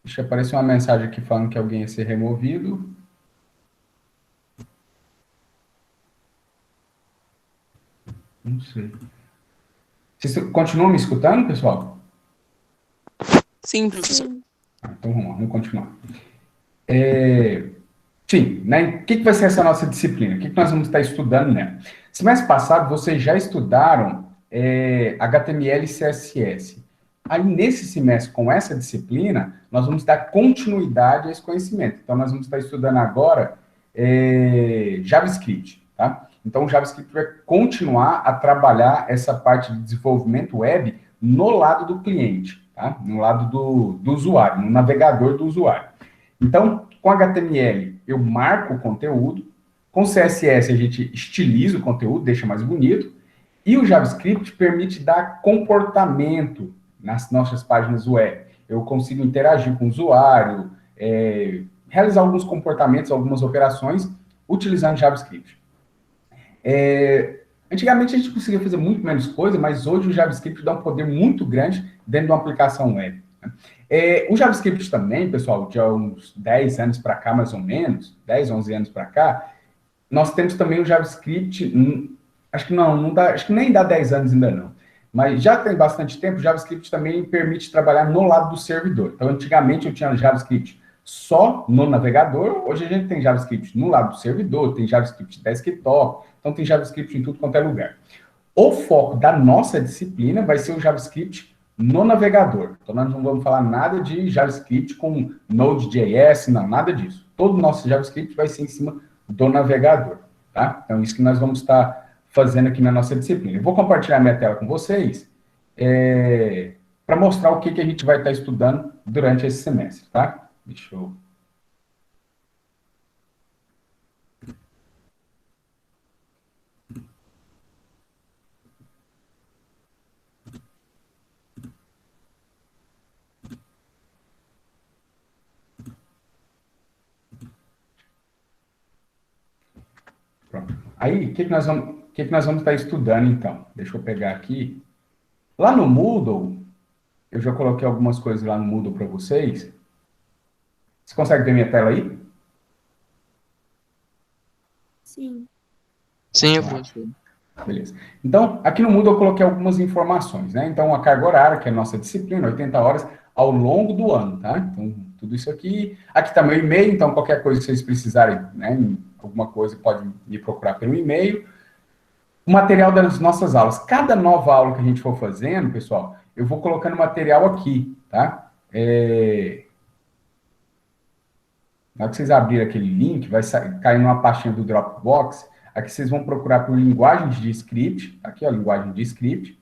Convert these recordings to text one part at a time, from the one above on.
Deixa eu aparecer uma mensagem aqui falando que alguém ia ser removido. Não sei. Vocês continuam me escutando, pessoal? Sim, professor. Sim. Então vamos continuar. Sim, né? O que vai ser essa nossa disciplina? O que nós vamos estar estudando nela? Semestre passado, vocês já estudaram HTML e CSS. Aí, nesse semestre, com essa disciplina, nós vamos dar continuidade a esse conhecimento. Então, nós vamos estar estudando agora JavaScript, tá? Então, o JavaScript vai continuar a trabalhar essa parte de desenvolvimento web no lado do cliente, tá? No lado do usuário, no navegador do usuário. Então, com HTML, eu marco o conteúdo. Com CSS, a gente estiliza o conteúdo, deixa mais bonito. E o JavaScript permite dar comportamento nas nossas páginas web. Eu consigo interagir com o usuário, realizar alguns comportamentos, algumas operações, utilizando JavaScript. Antigamente, a gente conseguia fazer muito menos coisa, mas hoje o JavaScript dá um poder muito grande dentro de uma aplicação web. O JavaScript também, pessoal, de uns 10 anos para cá, mais ou menos, 10, 11 anos para cá, nós temos também o JavaScript, acho que não dá, acho que nem dá 10 anos ainda não, mas já tem bastante tempo, o JavaScript também permite trabalhar no lado do servidor. Então, antigamente eu tinha JavaScript só no navegador, hoje a gente tem JavaScript no lado do servidor, tem JavaScript desktop, então tem JavaScript em tudo quanto é lugar. O foco da nossa disciplina vai ser o JavaScript no navegador. Então, nós não vamos falar nada de JavaScript com Node.js, não, nada disso. Todo o nosso JavaScript vai ser em cima do navegador, tá? Então, isso que nós vamos estar fazendo aqui na nossa disciplina. Eu vou compartilhar minha tela com vocês para mostrar o que a gente vai estar estudando durante esse semestre, tá? Deixa eu... Pronto. Aí, o que nós vamos estar estudando, então? Deixa eu pegar aqui. Lá no Moodle, eu já coloquei algumas coisas lá no Moodle para vocês. Você consegue ver minha tela aí? Sim. Sim, professor. Beleza. Então, aqui no Moodle eu coloquei algumas informações, né? Então, a carga horária, que é a nossa disciplina, 80 horas ao longo do ano, tá? Então, tudo isso aqui. Aqui está meu e-mail, então qualquer coisa que vocês precisarem, né? Alguma coisa, pode me procurar pelo e-mail. O material das nossas aulas. Cada nova aula que a gente for fazendo, pessoal, eu vou colocando material aqui, tá? Na hora que vocês abrirem aquele link, vai cair numa pastinha do Dropbox. Aqui vocês vão procurar por linguagens de script. Aqui, ó, linguagem de script.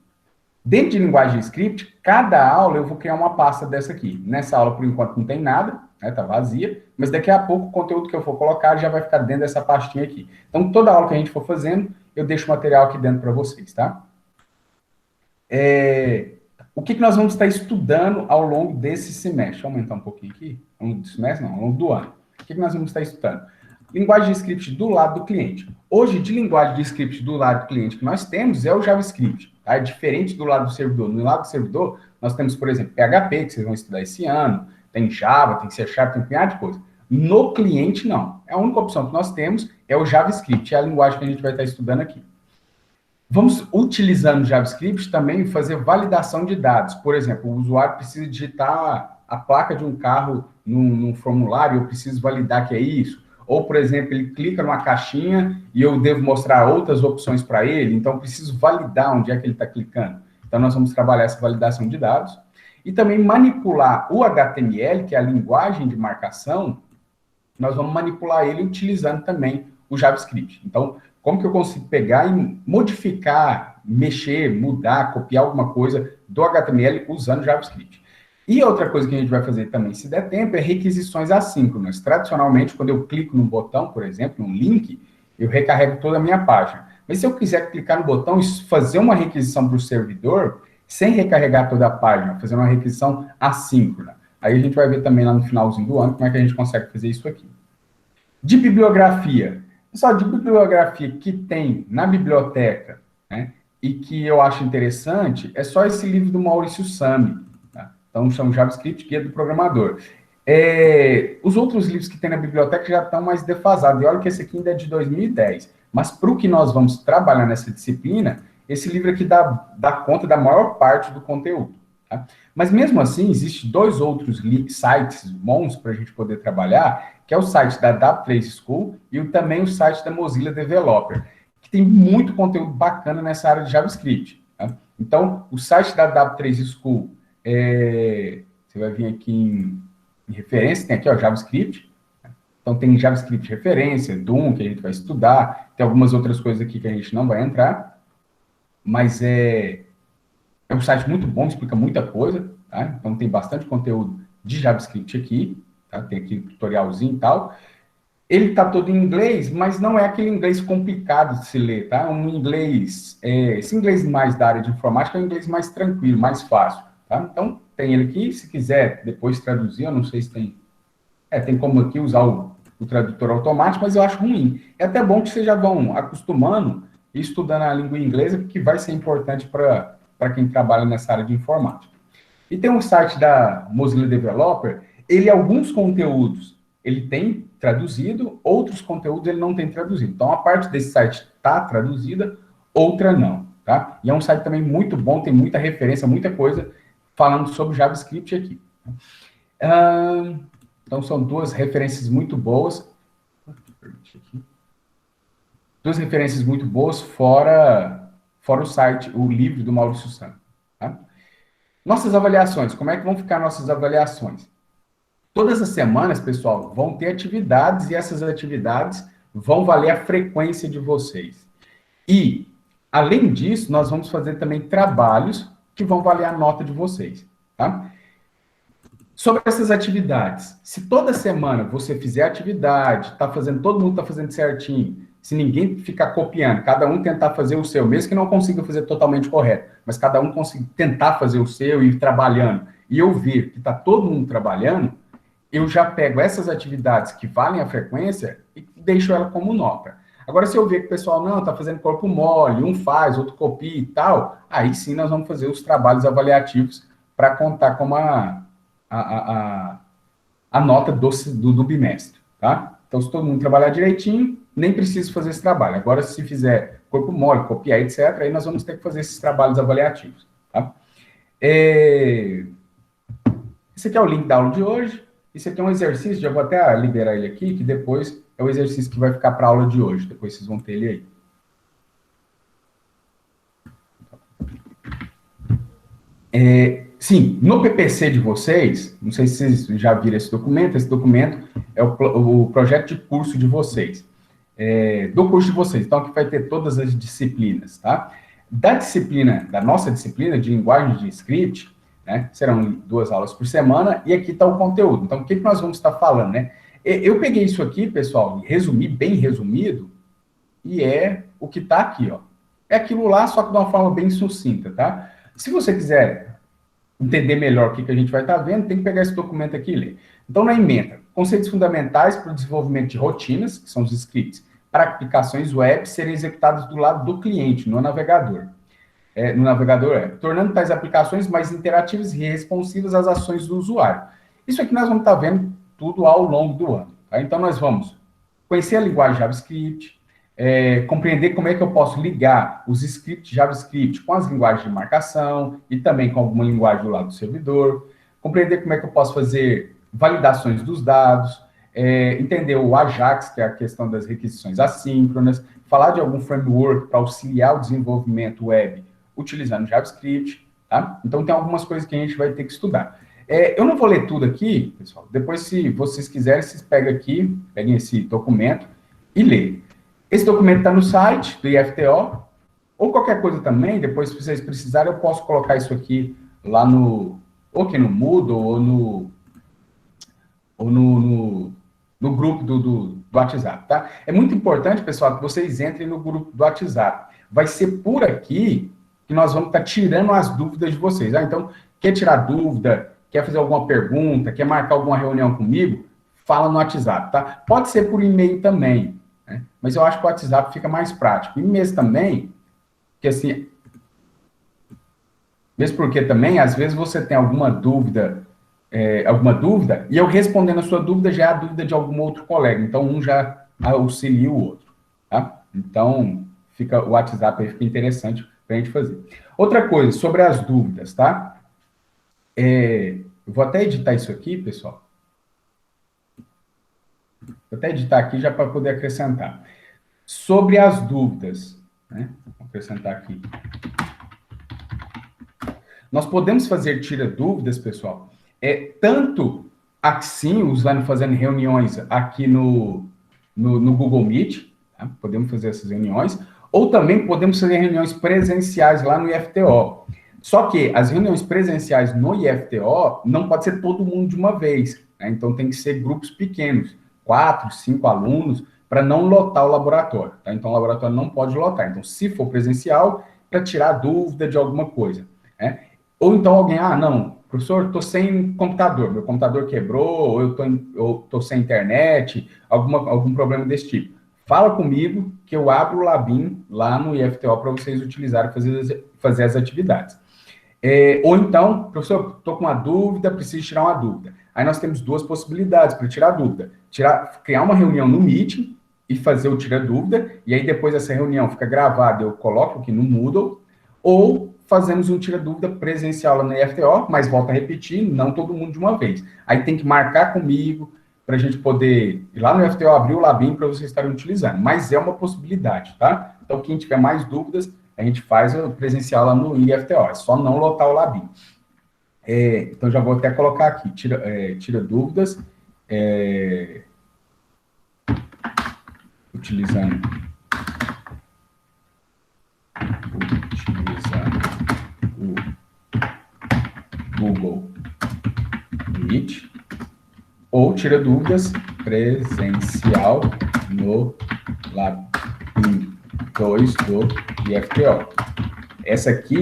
Dentro de linguagem de script, cada aula eu vou criar uma pasta dessa aqui. Nessa aula, por enquanto, não tem nada, né? Tá vazia. Mas daqui a pouco, o conteúdo que eu for colocar já vai ficar dentro dessa pastinha aqui. Então, toda aula que a gente for fazendo, eu deixo o material aqui dentro para vocês, tá? O que nós vamos estar estudando ao longo desse semestre? Deixa eu aumentar um pouquinho aqui. Ao longo do semestre, não, ao longo do ano. O que nós vamos estar estudando? Linguagem de script do lado do cliente. Hoje, de linguagem de script do lado do cliente que nós temos é o JavaScript. Tá? É diferente do lado do servidor. No lado do servidor, nós temos, por exemplo, PHP, que vocês vão estudar esse ano, tem Java, tem C#, tem um punhado de coisa. No cliente, não. A única opção que nós temos é o JavaScript, é a linguagem que a gente vai estar estudando aqui. Vamos, utilizando o JavaScript, também fazer validação de dados. Por exemplo, o usuário precisa digitar a placa de um carro num formulário, eu preciso validar que é isso. Ou, por exemplo, ele clica numa caixinha e eu devo mostrar outras opções para ele, então eu preciso validar onde é que ele está clicando. Então, nós vamos trabalhar essa validação de dados. E também manipular o HTML, que é a linguagem de marcação, nós vamos manipular ele utilizando também o JavaScript. Então, como que eu consigo pegar e modificar, mexer, mudar, copiar alguma coisa do HTML usando JavaScript? E outra coisa que a gente vai fazer também, se der tempo, é requisições assíncronas. Tradicionalmente, quando eu clico num botão, por exemplo, num link, eu recarrego toda a minha página. Mas se eu quiser clicar no botão e fazer uma requisição para o servidor, sem recarregar toda a página, fazer uma requisição assíncrona. Aí a gente vai ver também lá no finalzinho do ano como é que a gente consegue fazer isso aqui. De bibliografia. Pessoal, de bibliografia que tem na biblioteca, né, e que eu acho interessante, é só esse livro do Maurício Sami. Tá? Então, chama JavaScript Guia do Programador. Os outros livros que tem na biblioteca já estão mais defasados. E olha que esse aqui ainda é de 2010. Mas para o que nós vamos trabalhar nessa disciplina, esse livro aqui dá conta da maior parte do conteúdo. Tá? Mas mesmo assim, existem dois outros sites bons para a gente poder trabalhar, que é o site da W3 School e também o site da Mozilla Developer, que tem muito conteúdo bacana nessa área de JavaScript. Tá? Então, o site da W3 School, você vai vir aqui em referência, tem aqui, ó, JavaScript. Então, tem JavaScript referência, Doom, que a gente vai estudar, tem algumas outras coisas aqui que a gente não vai entrar, mas é um site muito bom, explica muita coisa, tá? Então, tem bastante conteúdo de JavaScript aqui, tá? Tem aqui tutorialzinho e tal. Ele está todo em inglês, mas não é aquele inglês complicado de se ler, tá? Um inglês, esse inglês mais da área de informática é um inglês mais tranquilo, mais fácil, tá? Então, tem ele aqui, se quiser depois traduzir, eu não sei se tem... tem como aqui usar o tradutor automático, mas eu acho ruim. É até bom que vocês já vão acostumando e estudando a língua inglesa, porque vai ser importante para quem trabalha nessa área de informática. E tem um site da Mozilla Developer, alguns conteúdos ele tem traduzido, outros conteúdos ele não tem traduzido. Então, a parte desse site está traduzida, outra não, tá? E é um site também muito bom, tem muita referência, muita coisa falando sobre JavaScript aqui. Então, são duas referências muito boas. Duas referências muito boas, fora o site, o livro do Maurício Santos. Tá? Nossas avaliações, como é que vão ficar nossas avaliações? Todas as semanas, pessoal, vão ter atividades e essas atividades vão valer a frequência de vocês. E, além disso, nós vamos fazer também trabalhos que vão valer a nota de vocês, tá? Sobre essas atividades, se toda semana você fizer atividade, todo mundo está fazendo certinho, se ninguém ficar copiando, cada um tentar fazer o seu, mesmo que não consiga fazer totalmente correto, mas cada um conseguir tentar fazer o seu e ir trabalhando, e eu ver que está todo mundo trabalhando, eu já pego essas atividades que valem a frequência e deixo ela como nota. Agora, se eu ver que o pessoal não está fazendo corpo mole, um faz, outro copia e tal, aí sim nós vamos fazer os trabalhos avaliativos para contar como a nota do bimestre, tá? Então, se todo mundo trabalhar direitinho, nem precisa fazer esse trabalho. Agora, se fizer corpo mole, copiar, etc., aí nós vamos ter que fazer esses trabalhos avaliativos, tá? Esse aqui é o link da aula de hoje. Esse aqui é um exercício, já vou até liberar ele aqui, que depois é o exercício que vai ficar para a aula de hoje. Depois vocês vão ter ele aí. Sim, no PPC de vocês, não sei se vocês já viram esse documento é o projeto de curso de vocês, do curso de vocês. Então, aqui vai ter todas as disciplinas, tá? Da nossa disciplina de linguagem de script, né, serão 2 aulas por semana, e aqui está o conteúdo. Então, o que nós vamos estar falando, né? Eu peguei isso aqui, pessoal, bem resumido, e é o que está aqui, ó. É aquilo lá, só que de uma forma bem sucinta, tá? Se você quiser entender melhor o que a gente vai estar vendo, tem que pegar esse documento aqui e ler. Então, na ementa, conceitos fundamentais para o desenvolvimento de rotinas, que são os scripts, para aplicações web serem executadas do lado do cliente, no navegador. No navegador web, tornando tais aplicações mais interativas e responsivas às ações do usuário. Isso aqui nós vamos estar vendo tudo ao longo do ano. Tá? Então, nós vamos conhecer a linguagem JavaScript, compreender como é que eu posso ligar os scripts JavaScript com as linguagens de marcação e também com alguma linguagem do lado do servidor, compreender como é que eu posso fazer validações dos dados, entender o Ajax, que é a questão das requisições assíncronas, falar de algum framework para auxiliar o desenvolvimento web utilizando JavaScript, tá? Então, tem algumas coisas que a gente vai ter que estudar. Eu não vou ler tudo aqui, pessoal. Depois, se vocês quiserem, vocês peguem esse documento e lêem. Esse documento está no site do IFTO, ou qualquer coisa também, depois, se vocês precisarem, eu posso colocar isso aqui lá ou aqui no Moodle, ou no grupo do WhatsApp, tá? É muito importante, pessoal, que vocês entrem no grupo do WhatsApp. Vai ser por aqui que nós vamos estar tirando as dúvidas de vocês. Então, quer tirar dúvida, quer fazer alguma pergunta, quer marcar alguma reunião comigo, fala no WhatsApp, tá? Pode ser por e-mail também, né? Mas eu acho que o WhatsApp fica mais prático. E mesmo também, que assim, mesmo porque também, às vezes você tem alguma dúvida alguma dúvida, e eu respondendo a sua dúvida já é a dúvida de algum outro colega. Então, um já auxilia o outro, tá? Então, o WhatsApp aí fica interessante para a gente fazer. Outra coisa, sobre as dúvidas, tá? Eu vou até editar isso aqui, pessoal. Vou até editar aqui já para poder acrescentar. Sobre as dúvidas, né? Vou acrescentar aqui. Nós podemos fazer tira dúvidas, pessoal, tanto assim, fazendo reuniões aqui no Google Meet, tá? Podemos fazer essas reuniões, ou também podemos fazer reuniões presenciais lá no IFTO. Só que as reuniões presenciais no IFTO não pode ser todo mundo de uma vez, né? Então tem que ser grupos pequenos, 4, 5 alunos, para não lotar o laboratório, tá? Então o laboratório não pode lotar. Então, se for presencial, para tirar dúvida de alguma coisa, né? Ou então alguém, não, professor, estou sem computador, meu computador quebrou, ou eu estou sem internet, algum problema desse tipo. Fala comigo que eu abro o Labim lá no IFTO para vocês utilizarem fazer as atividades. Ou então, professor, estou com uma dúvida, preciso tirar uma dúvida. Aí nós temos duas possibilidades para tirar dúvida. Criar uma reunião no Meet e fazer o tira dúvida, e aí depois essa reunião fica gravada, eu coloco aqui no Moodle, ou fazemos um tira dúvida presencial lá na IFTO, mas volto a repetir, não todo mundo de uma vez. Aí tem que marcar comigo para a gente poder ir lá no IFTO, abrir o Labim para vocês estarem utilizando. Mas é uma possibilidade, tá? Então, quem tiver mais dúvidas, a gente faz o presencial lá no IFTO, é só não lotar o Labim. Então, já vou até colocar aqui, tira dúvidas, utilizando o Google Meet, ou tira dúvidas presencial no Labim 2 do IFTO. Essa aqui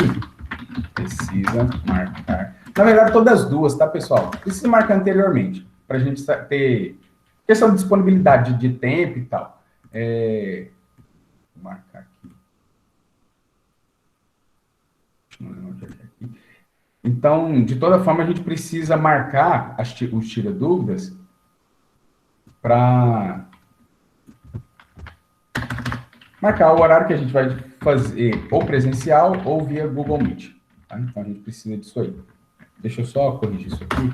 precisa marcar. Na verdade, todas as duas, tá, pessoal? Precisa marcar anteriormente, para a gente ter questão de disponibilidade de tempo e tal. Vou marcar aqui. Então, de toda forma, a gente precisa marcar os tira-dúvidas para marcar o horário que a gente vai fazer ou presencial ou via Google Meet. Tá? Então, a gente precisa disso aí. Deixa eu só corrigir isso aqui.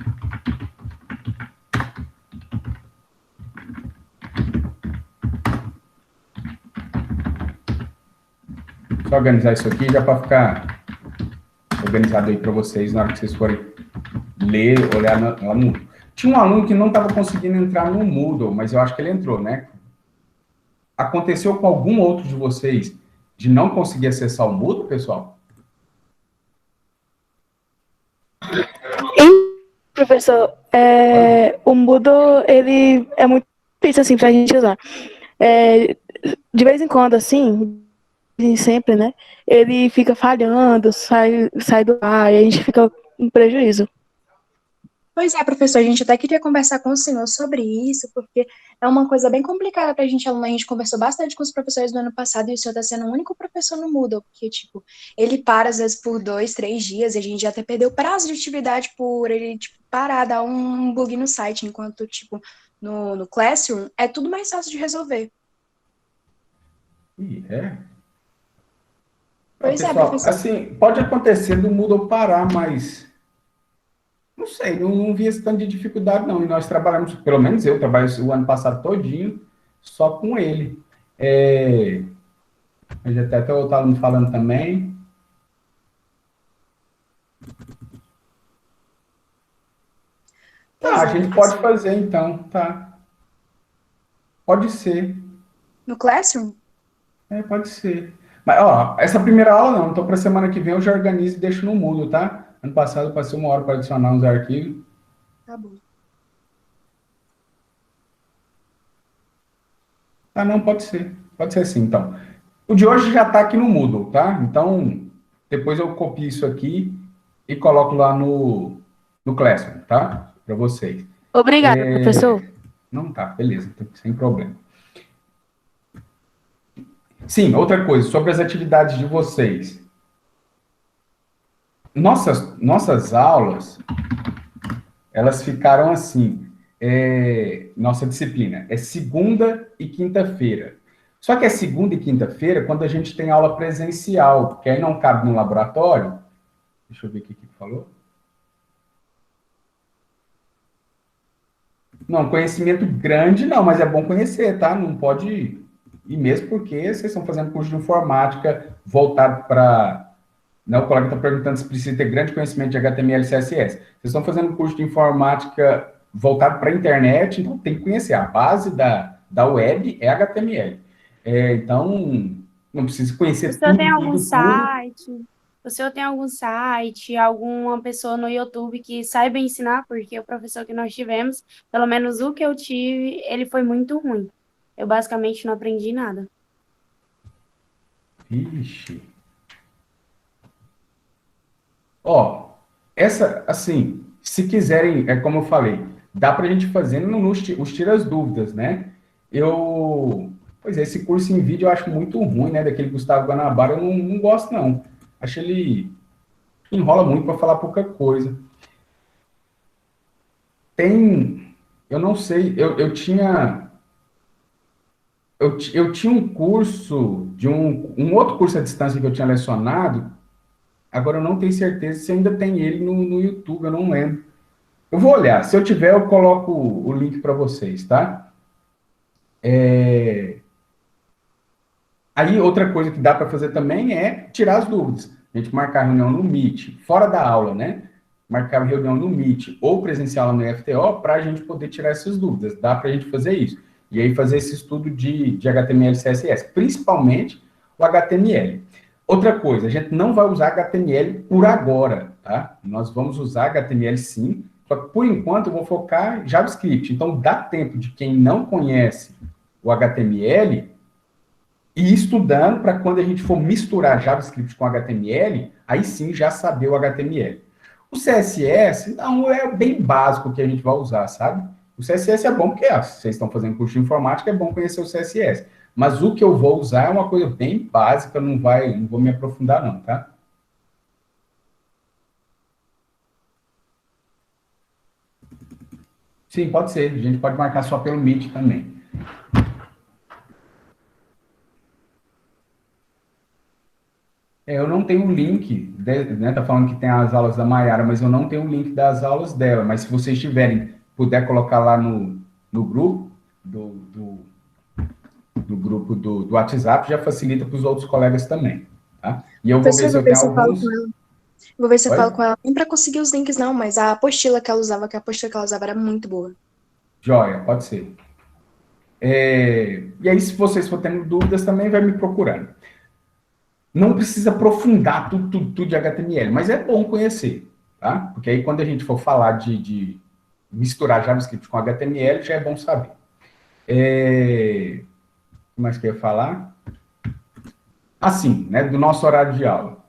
Só organizar isso aqui já para ficar organizado aí para vocês na hora que vocês forem ler, olhar lá no Moodle. Tinha um aluno que não estava conseguindo entrar no Moodle, mas eu acho que ele entrou, né? Aconteceu com algum outro de vocês de não conseguir acessar o Moodle, pessoal? Professor, o Moodle, ele é muito difícil, assim, pra gente usar. De vez em quando, assim, sempre, né, ele fica falhando, sai do ar, e a gente fica em prejuízo. Pois é, professor, a gente até queria conversar com o senhor sobre isso, porque é uma coisa bem complicada para a gente, aluno. A gente conversou bastante com os professores do ano passado e o senhor está sendo o único professor no Moodle, porque, tipo, ele para, às vezes, por 2, 3 dias, e a gente já até perdeu prazo de atividade por ele, tipo, parar, dar um bug no site, enquanto, tipo, no Classroom é tudo mais fácil de resolver. Pois pessoal, professor. Assim, pode acontecer do Moodle parar, mas não sei, não vi esse tanto de dificuldade, não. E nós trabalhamos, pelo menos eu trabalhei o ano passado todinho só com ele. Já até o outro aluno falando também. A gente pode fazer, então, tá. Pode ser. No Classroom? Pode ser. Mas, essa primeira aula não. Então, para semana que vem eu já organizo e deixo no Moodle, tá? Ano passado eu passei 1 hora para adicionar uns arquivos. Tá bom. Não, pode ser. Pode ser sim, então. O de hoje já está aqui no Moodle, tá? Então, depois eu copio isso aqui e coloco lá no Classroom, tá? Para vocês. Obrigada, professor. Não, tá, beleza, sem problema. Sim, outra coisa, sobre as atividades de vocês. Nossas aulas, elas ficaram assim, nossa disciplina é segunda e quinta-feira. Só que é segunda e quinta-feira quando a gente tem aula presencial, que aí não cabe no laboratório. Deixa eu ver o que falou. Não, conhecimento grande não, mas é bom conhecer, tá? Não pode... E mesmo porque vocês estão fazendo curso de informática voltado para... Né, o colega está perguntando se precisa ter grande conhecimento de HTML e CSS. Vocês estão fazendo um curso de informática voltado para a internet, então tem que conhecer. A base da web é HTML. Então, não precisa conhecer O senhor tem algum tudo. site? O senhor tem algum site, alguma pessoa no YouTube que saiba ensinar? Porque o professor que nós tivemos, pelo menos o que eu tive, ele foi muito ruim. Eu basicamente não aprendi nada. Ixi. Ó, essa, assim, se quiserem, é como eu falei, dá para a gente fazer os tiras dúvidas, né? Pois é, esse curso em vídeo eu acho muito ruim, né? Daquele Gustavo Guanabara, eu não gosto, não. Acho ele enrola muito para falar pouca coisa. Eu não sei, eu tinha um curso de um outro curso à distância que eu tinha lecionado. Agora eu não tenho certeza se ainda tem ele no YouTube, eu não lembro. Eu vou olhar, se eu tiver eu coloco o link para vocês, tá? Aí outra coisa que dá para fazer também é tirar as dúvidas. A gente marcar reunião no Meet, fora da aula, né? Marcar reunião no Meet ou presencial no FTO para a gente poder tirar essas dúvidas. Dá para a gente fazer isso. E aí fazer esse estudo de HTML e CSS, principalmente o HTML. Outra coisa, a gente não vai usar HTML por agora, tá? Nós vamos usar HTML sim, só que por enquanto eu vou focar em JavaScript. Então dá tempo de quem não conhece o HTML ir estudando para quando a gente for misturar JavaScript com HTML, aí sim já saber o HTML. O CSS, não, é bem básico que a gente vai usar, sabe? O CSS é bom porque vocês estão fazendo curso de informática, é bom conhecer o CSS. Mas o que eu vou usar é uma coisa bem básica, não vou me aprofundar não, tá? Sim, pode ser. A gente pode marcar só pelo Meet também. Eu não tenho o link, né? Tá falando que tem as aulas da Mayara, mas eu não tenho o link das aulas dela. Mas se vocês tiverem, puder colocar lá no grupo do grupo do WhatsApp, já facilita para os outros colegas também, tá? E eu vou ver se eu tenho alguns... Vou ver se eu falo com ela. Nem para conseguir os links, não, mas a apostila que ela usava, era muito boa. Joia, pode ser. E aí, se vocês for tendo dúvidas, também vai me procurando. Não precisa aprofundar tudo de HTML, mas é bom conhecer, tá? Porque aí, quando a gente for falar de misturar JavaScript com HTML, já é bom saber. O que mais que eu ia falar? Assim, né? Do nosso horário de aula.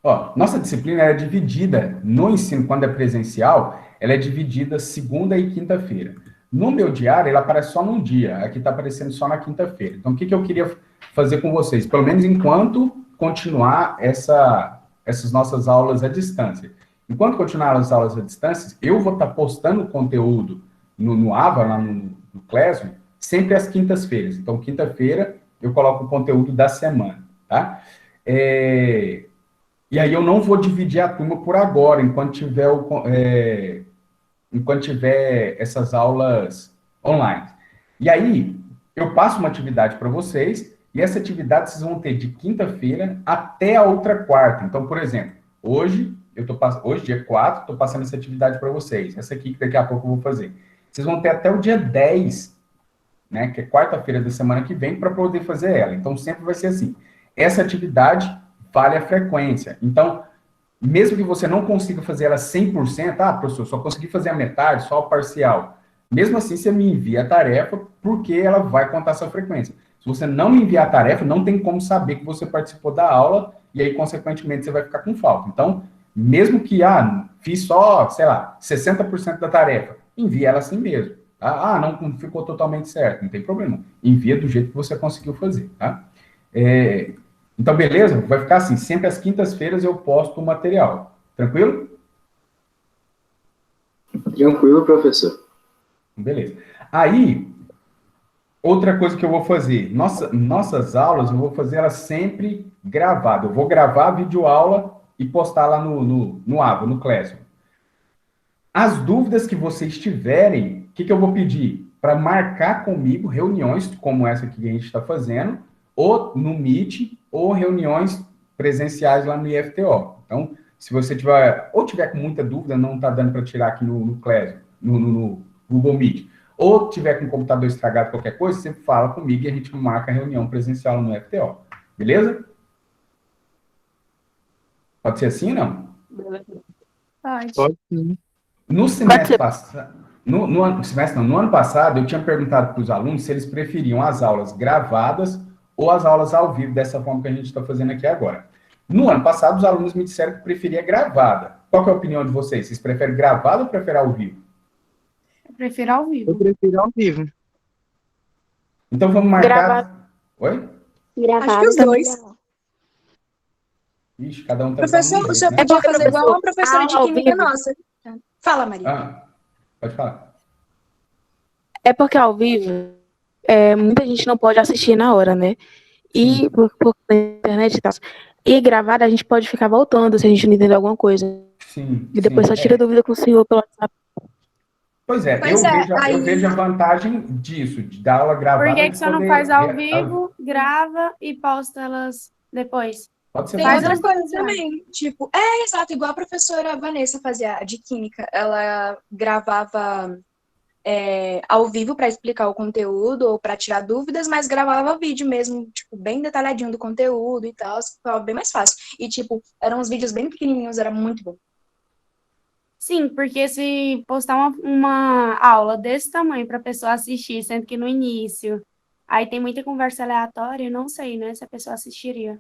Ó, nossa disciplina é dividida no ensino, quando é presencial, ela é dividida segunda e quinta-feira. No meu diário, ela aparece só num dia. Aqui está aparecendo só na quinta-feira. Então, o que eu queria fazer com vocês? Pelo menos enquanto continuar essas nossas aulas à distância. Enquanto continuar as aulas à distância, eu vou estar postando conteúdo no Ava, lá no Classroom, sempre às quintas-feiras. Então, quinta-feira, eu coloco o conteúdo da semana, tá? E aí eu não vou dividir a turma por agora, enquanto tiver essas aulas online. E aí, eu passo uma atividade para vocês, e essa atividade vocês vão ter de quinta-feira até a outra quarta. Então, por exemplo, hoje, dia 4, estou passando essa atividade para vocês. Essa aqui que daqui a pouco eu vou fazer. Vocês vão ter até o dia 10, né, que é quarta-feira da semana que vem, para poder fazer ela. Então, sempre vai ser assim. Essa atividade vale a frequência. Então, mesmo que você não consiga fazer ela 100%, professor, só consegui fazer a metade, só a parcial. Mesmo assim, você me envia a tarefa, porque ela vai contar a sua frequência. Se você não me enviar a tarefa, não tem como saber que você participou da aula, e aí, consequentemente, você vai ficar com falta. Então, mesmo que, fiz só, sei lá, 60% da tarefa, envia ela assim mesmo. Tá? Não ficou totalmente certo, não tem problema. Envia do jeito que você conseguiu fazer, tá? Então, beleza? Vai ficar assim, sempre às quintas-feiras eu posto o material. Tranquilo? Tranquilo, professor. Beleza. Aí, outra coisa que eu vou fazer, nossas aulas, eu vou fazer elas sempre gravadas. Eu vou gravar a videoaula e postar lá no Avo, no Classroom. As dúvidas que vocês tiverem, o que eu vou pedir? Para marcar comigo reuniões como essa que a gente está fazendo, ou no Meet, ou reuniões presenciais lá no IFTO. Então, se você tiver com muita dúvida, não está dando para tirar aqui no Classroom, no Google Meet, ou tiver com o computador estragado, qualquer coisa, você fala comigo e a gente marca a reunião presencial no IFTO. Beleza? Pode ser assim ou não? Pode. Pode sim. No semestre passado, no ano passado, eu tinha perguntado para os alunos se eles preferiam as aulas gravadas ou as aulas ao vivo, dessa forma que a gente está fazendo aqui agora. No ano passado, os alunos me disseram que preferia gravada. Qual que é a opinião de vocês? Vocês preferem gravada ou preferem ao vivo? Eu prefiro ao vivo. Eu prefiro ao vivo. Então vamos marcar. Gravado. Oi? Acho que os dois. Ixi, cada um tá Professor, dando um o senhor jeito, né? podia fazer igual uma professora de ao química vivo. nossa. Fala, Maria. Ah, pode falar. É porque ao vivo, muita gente não pode assistir na hora, né? E por internet e tal. E gravada, a gente pode ficar voltando se a gente não entender alguma coisa. Sim. E depois sim, só tira dúvida com o senhor pelo WhatsApp. Pois é, Pois é, eu aí- vejo a vantagem disso, de dar aula gravada. Por que de que você não poder faz ao ver- vivo, grava e posta elas depois? Pode ser Tem Faz fácil. outra coisa as- também, tipo, exato, igual a professora Vanessa fazia de química, ela gravava ao vivo para explicar o conteúdo ou para tirar dúvidas, mas gravava vídeo mesmo, tipo, bem detalhadinho do conteúdo e tal, ficava bem mais fácil. E, tipo, eram uns vídeos bem pequenininhos, era muito bom. Sim, porque se postar uma aula desse tamanho para a pessoa assistir, sendo que no início aí tem muita conversa aleatória, eu não sei, né, se a pessoa assistiria.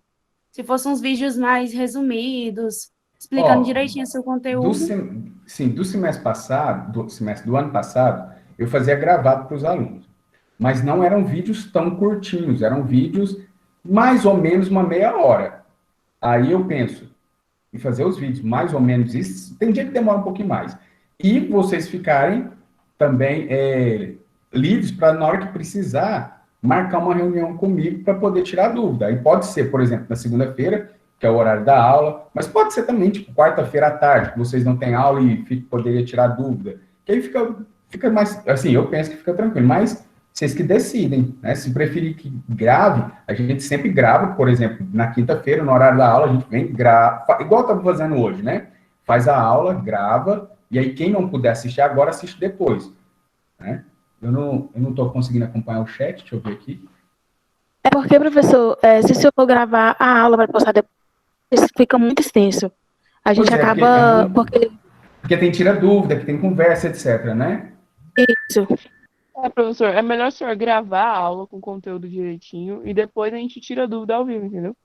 Se fossem uns vídeos mais resumidos, explicando Ó, direitinho o seu Do, conteúdo. do semestre passado, do ano passado, eu fazia gravado para os alunos. Mas não eram vídeos tão curtinhos, eram vídeos mais ou menos uma meia hora. Aí eu penso em fazer os vídeos mais ou menos isso, tem dia que demora um pouquinho mais. E vocês ficarem também livres para, na hora que precisar, marcar uma reunião comigo para poder tirar dúvida. Aí pode ser, por exemplo, na segunda-feira, que é o horário da aula, mas pode ser também, tipo, quarta-feira à tarde, que vocês não têm aula e poderia tirar dúvida. Que aí fica mais, assim, eu penso que fica tranquilo, mas vocês que decidem, né? Se preferir que grave, a gente sempre grava, por exemplo, na quinta-feira, no horário da aula, a gente vem, grava, igual estamos fazendo hoje, né? Faz a aula, grava, e aí quem não puder assistir agora, assiste depois, né? Eu não estou conseguindo acompanhar o chat, deixa eu ver aqui. É porque, professor, se o senhor for gravar a aula para postar depois, fica muito extenso. A gente Pois é, acaba... Porque tem tira dúvida, que tem conversa, etc, né? Isso. Professor, é melhor o senhor gravar a aula com o conteúdo direitinho e depois a gente tira a dúvida ao vivo, entendeu?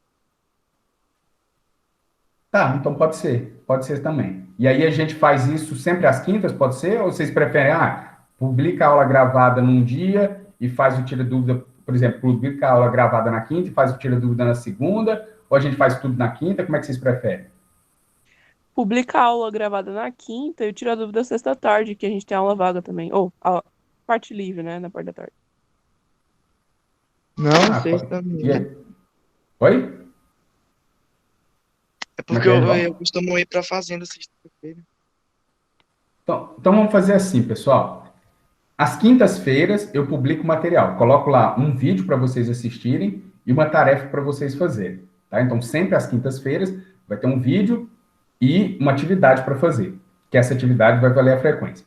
Tá, então pode ser também. E aí a gente faz isso sempre às quintas, pode ser? Ou vocês preferem, publica a aula gravada num dia e faz o tira dúvida, por exemplo, publica a aula gravada na quinta e faz o tira dúvida na segunda, ou a gente faz tudo na quinta, como é que vocês preferem? Publica a aula gravada na quinta e tira a dúvida sexta-tarde, que a gente tem aula vaga também. Ou a parte livre, né, na parte da tarde. Não, sexta E não. aí? Oi? É porque eu costumo ir pra fazenda sexta-feira. Então vamos fazer assim, pessoal. Às quintas-feiras eu publico material, coloco lá um vídeo para vocês assistirem e uma tarefa para vocês fazerem, tá? Então sempre às quintas-feiras vai ter um vídeo e uma atividade para fazer, que essa atividade vai valer a frequência.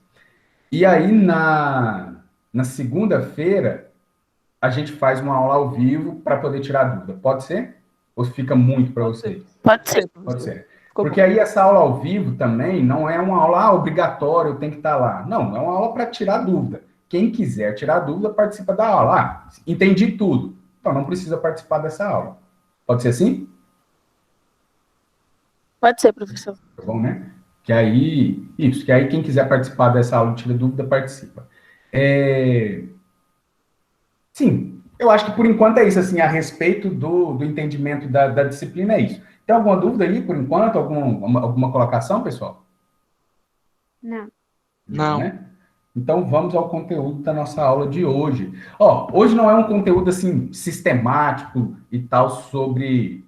E aí na segunda-feira a gente faz uma aula ao vivo para poder tirar dúvida. Pode ser? Ou fica muito para vocês? Pode ser. Pode ser. Ficou Porque aí essa aula ao vivo também não é uma aula obrigatória, eu tenho que estar lá. Não, é uma aula para tirar dúvida. Quem quiser tirar dúvida, participa da aula. Entendi tudo. Então não precisa participar dessa aula. Pode ser assim? Pode ser, professor. Tá bom, né? Que aí quem quiser participar dessa aula, tira dúvida, participa. Sim, Eu acho que por enquanto é isso, assim, a respeito do entendimento da disciplina é isso. Tem alguma dúvida aí, por enquanto? Alguma colocação, pessoal? Não. Não. Né? Então, vamos ao conteúdo da nossa aula de hoje. Ó, hoje não é um conteúdo, assim, sistemático e tal sobre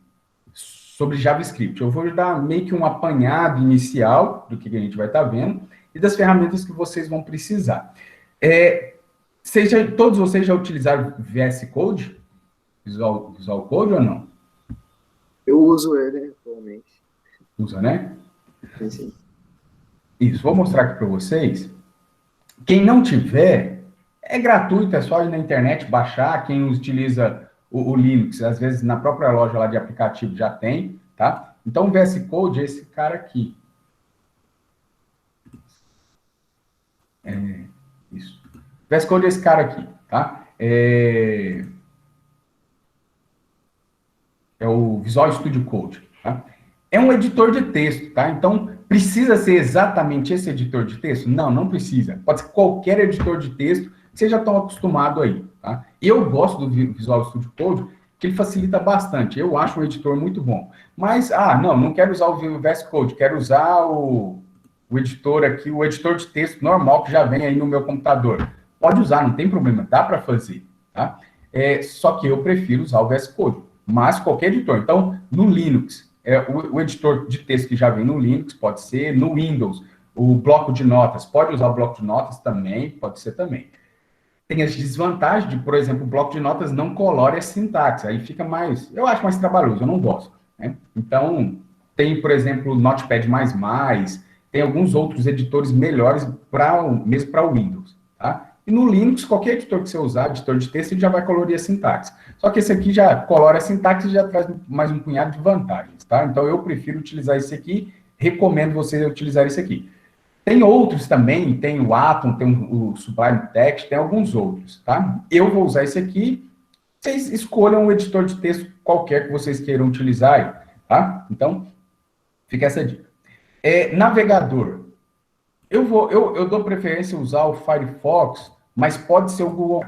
JavaScript. Eu vou dar meio que um apanhado inicial do que a gente vai estar vendo e das ferramentas que vocês vão precisar. Todos vocês já utilizaram VS Code? Visual Code ou não? Eu uso ele atualmente. Usa, né? Sim. Isso, vou mostrar aqui para vocês. Quem não tiver, é gratuito, é só ir na internet baixar. Quem utiliza o Linux, às vezes na própria loja lá de aplicativo já tem, tá? Então, o VS Code é esse cara aqui. Isso. O VS Code é esse cara aqui, tá? É o Visual Studio Code, tá? É um editor de texto, tá? Então, precisa ser exatamente esse editor de texto? Não, não precisa. Pode ser qualquer editor de texto que vocês já estão acostumados aí, tá? E eu gosto do Visual Studio Code, que ele facilita bastante. Eu acho um editor muito bom. Mas, não quero usar o VS Code, quero usar o editor aqui, o editor de texto normal que já vem aí no meu computador. Pode usar, não tem problema, dá para fazer, tá? Só que eu prefiro usar o VS Code, mas qualquer editor. Então, no Linux, o editor de texto que já vem no Linux, pode ser no Windows, o bloco de notas, pode usar o bloco de notas também, pode ser também. Tem as desvantagens de, por exemplo, o bloco de notas não colore a sintaxe, aí fica mais, eu acho mais trabalhoso, eu não gosto, né? Então, tem, por exemplo, o Notepad++, tem alguns outros editores melhores mesmo para o Windows, tá? E no Linux, qualquer editor que você usar, editor de texto, ele já vai colorir a sintaxe. Só que esse aqui já colore a sintaxe e já traz mais um punhado de vantagens, tá? Então, eu prefiro utilizar esse aqui, recomendo você utilizar esse aqui. Tem outros também, tem o Atom, tem o Sublime Text, tem alguns outros, tá? Eu vou usar esse aqui, vocês escolham um editor de texto qualquer que vocês queiram utilizar, tá? Então, fica essa dica. Navegador. Eu dou preferência a usar o Firefox, mas pode ser o Google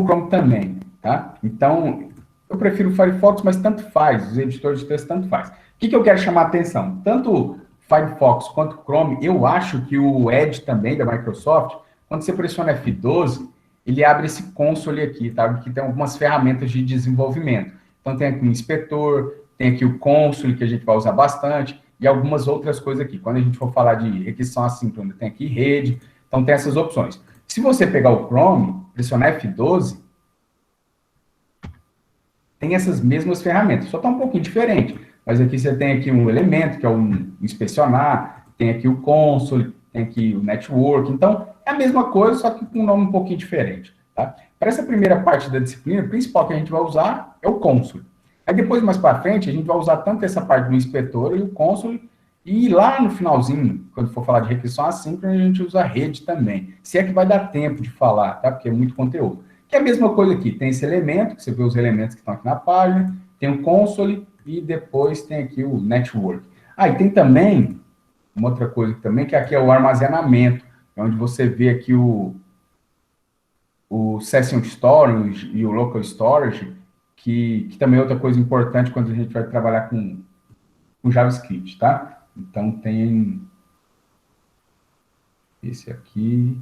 Chrome também, tá? Então, eu prefiro o Firefox, mas tanto faz, os editores de texto tanto faz. O que eu quero chamar a atenção? Tanto Firefox quanto Chrome, eu acho que o Edge também, da Microsoft, quando você pressiona F12, ele abre esse console aqui, tá? Que tem algumas ferramentas de desenvolvimento. Então, tem aqui o inspetor, tem aqui o console, que a gente vai usar bastante, e algumas outras coisas aqui. Quando a gente for falar de requisição assíncrona, tem aqui rede, então tem essas opções. Se você pegar o Chrome, pressionar F12, tem essas mesmas ferramentas, só está um pouquinho diferente. Mas aqui você tem aqui um elemento, que é o inspecionar, tem aqui o console, tem aqui o network. Então, é a mesma coisa, só que com um nome um pouquinho diferente, tá? Para essa primeira parte da disciplina, o principal que a gente vai usar é o console. Aí depois, mais para frente, a gente vai usar tanto essa parte do inspetor e o console, e lá no finalzinho, quando for falar de requisição assíncrona, a gente usa a rede também. Se é que vai dar tempo de falar, tá? Porque é muito conteúdo. Que é a mesma coisa aqui, tem esse elemento, que você vê os elementos que estão aqui na página, tem o console, e depois tem aqui o network. E tem também, uma outra coisa também, que aqui é o armazenamento, onde você vê aqui o Session Storage e o Local Storage, que também é outra coisa importante quando a gente vai trabalhar com JavaScript, tá? Então, tem esse aqui.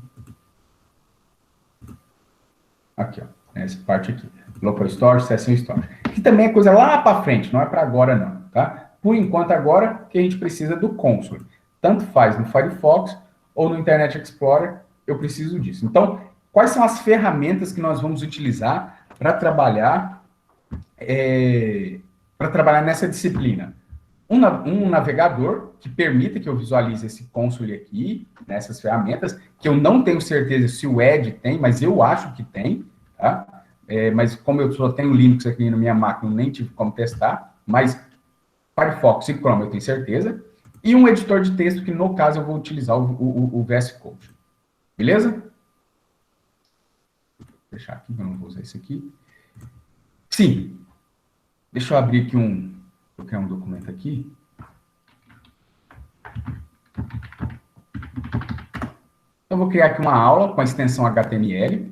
Aqui, ó. Essa parte aqui. Local Storage, Session Storage. Que também é coisa lá para frente, não é para agora, não, tá? Por enquanto, agora, que a gente precisa do console. Tanto faz no Firefox ou no Internet Explorer, eu preciso disso. Então, quais são as ferramentas que nós vamos utilizar para trabalhar nessa disciplina? Um navegador que permita que eu visualize esse console aqui, nessas ferramentas, que eu não tenho certeza se o Edge tem, mas eu acho que tem, tá? Mas como eu só tenho Linux aqui na minha máquina, nem tive como testar, mas Firefox e Chrome eu tenho certeza, e um editor de texto que, no caso, eu vou utilizar o VS Code. Beleza? Vou deixar aqui, eu não vou usar esse aqui. Sim. Deixa eu abrir aqui eu quero um documento aqui. Eu vou criar aqui uma aula com a extensão HTML.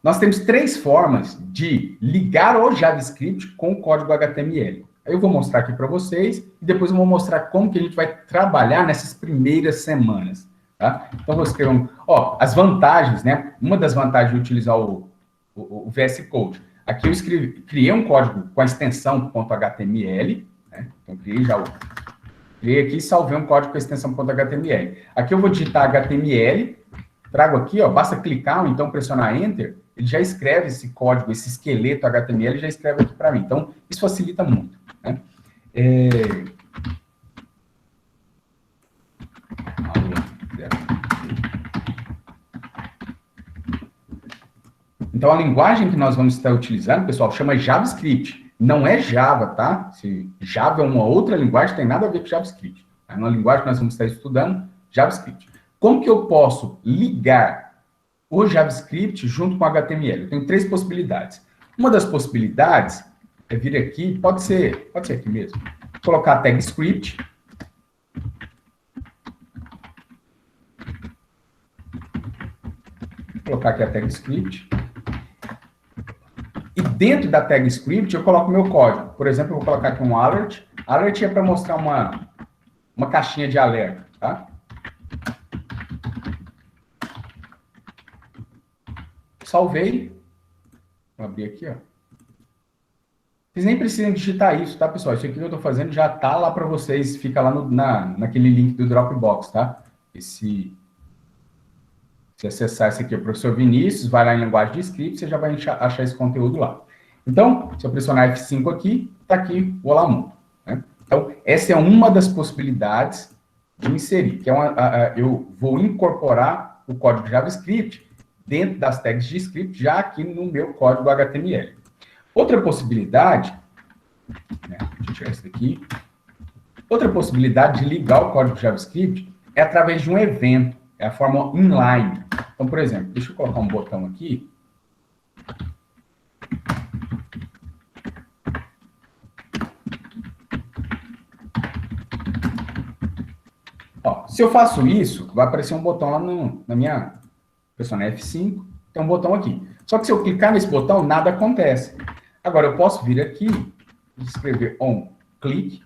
nós temos 3 formas de ligar o JavaScript com o código HTML. Aí eu vou mostrar aqui para vocês, e depois eu vou mostrar como que a gente vai trabalhar nessas primeiras semanas, tá? Então, vou escrever as vantagens, né? Uma das vantagens de utilizar o VS Code. Aqui eu criei um código com a extensão .html, né? Então, criei aqui e salvei um código com a extensão .html. Aqui eu vou digitar HTML, trago aqui, basta clicar ou então pressionar Enter, ele já escreve esse código, esse esqueleto HTML, já escreve aqui para mim. Então, isso facilita muito, né? Então, a linguagem que nós vamos estar utilizando, pessoal, chama JavaScript. Não é Java, tá? Se Java é uma outra linguagem, tem nada a ver com JavaScript. É uma linguagem que nós vamos estar estudando, JavaScript. Como que eu posso ligar o JavaScript junto com o HTML? Eu tenho 3 possibilidades. Uma das possibilidades é vir aqui, pode ser aqui mesmo, colocar a tag script, colocar aqui a tag script, e dentro da tag script eu coloco meu código. Por exemplo, eu vou colocar aqui um alert. Alert é para mostrar uma caixinha de alerta, tá? Salvei. Vou abrir aqui, ó. Vocês nem precisam digitar isso, tá, pessoal? Isso aqui que eu estou fazendo já tá lá para vocês, fica lá naquele link do Dropbox, tá? Se acessar esse aqui, o professor Vinícius, vai lá em linguagem de script, você já vai achar esse conteúdo lá. Então, se eu pressionar F5 aqui, tá aqui o Olá Mundo, né? Então, essa é uma das possibilidades de inserir, que eu vou incorporar o código JavaScript dentro das tags de script, já aqui no meu código HTML. Outra possibilidade, né, deixa eu tirar isso daqui, outra possibilidade de ligar o código JavaScript é através de um evento, é a forma inline. Então, por exemplo, deixa eu colocar um botão aqui. Ó, se eu faço isso, vai aparecer um botão lá na minha pressiona F5, tem um botão aqui. Só que se eu clicar nesse botão, nada acontece. Agora, eu posso vir aqui e escrever on click,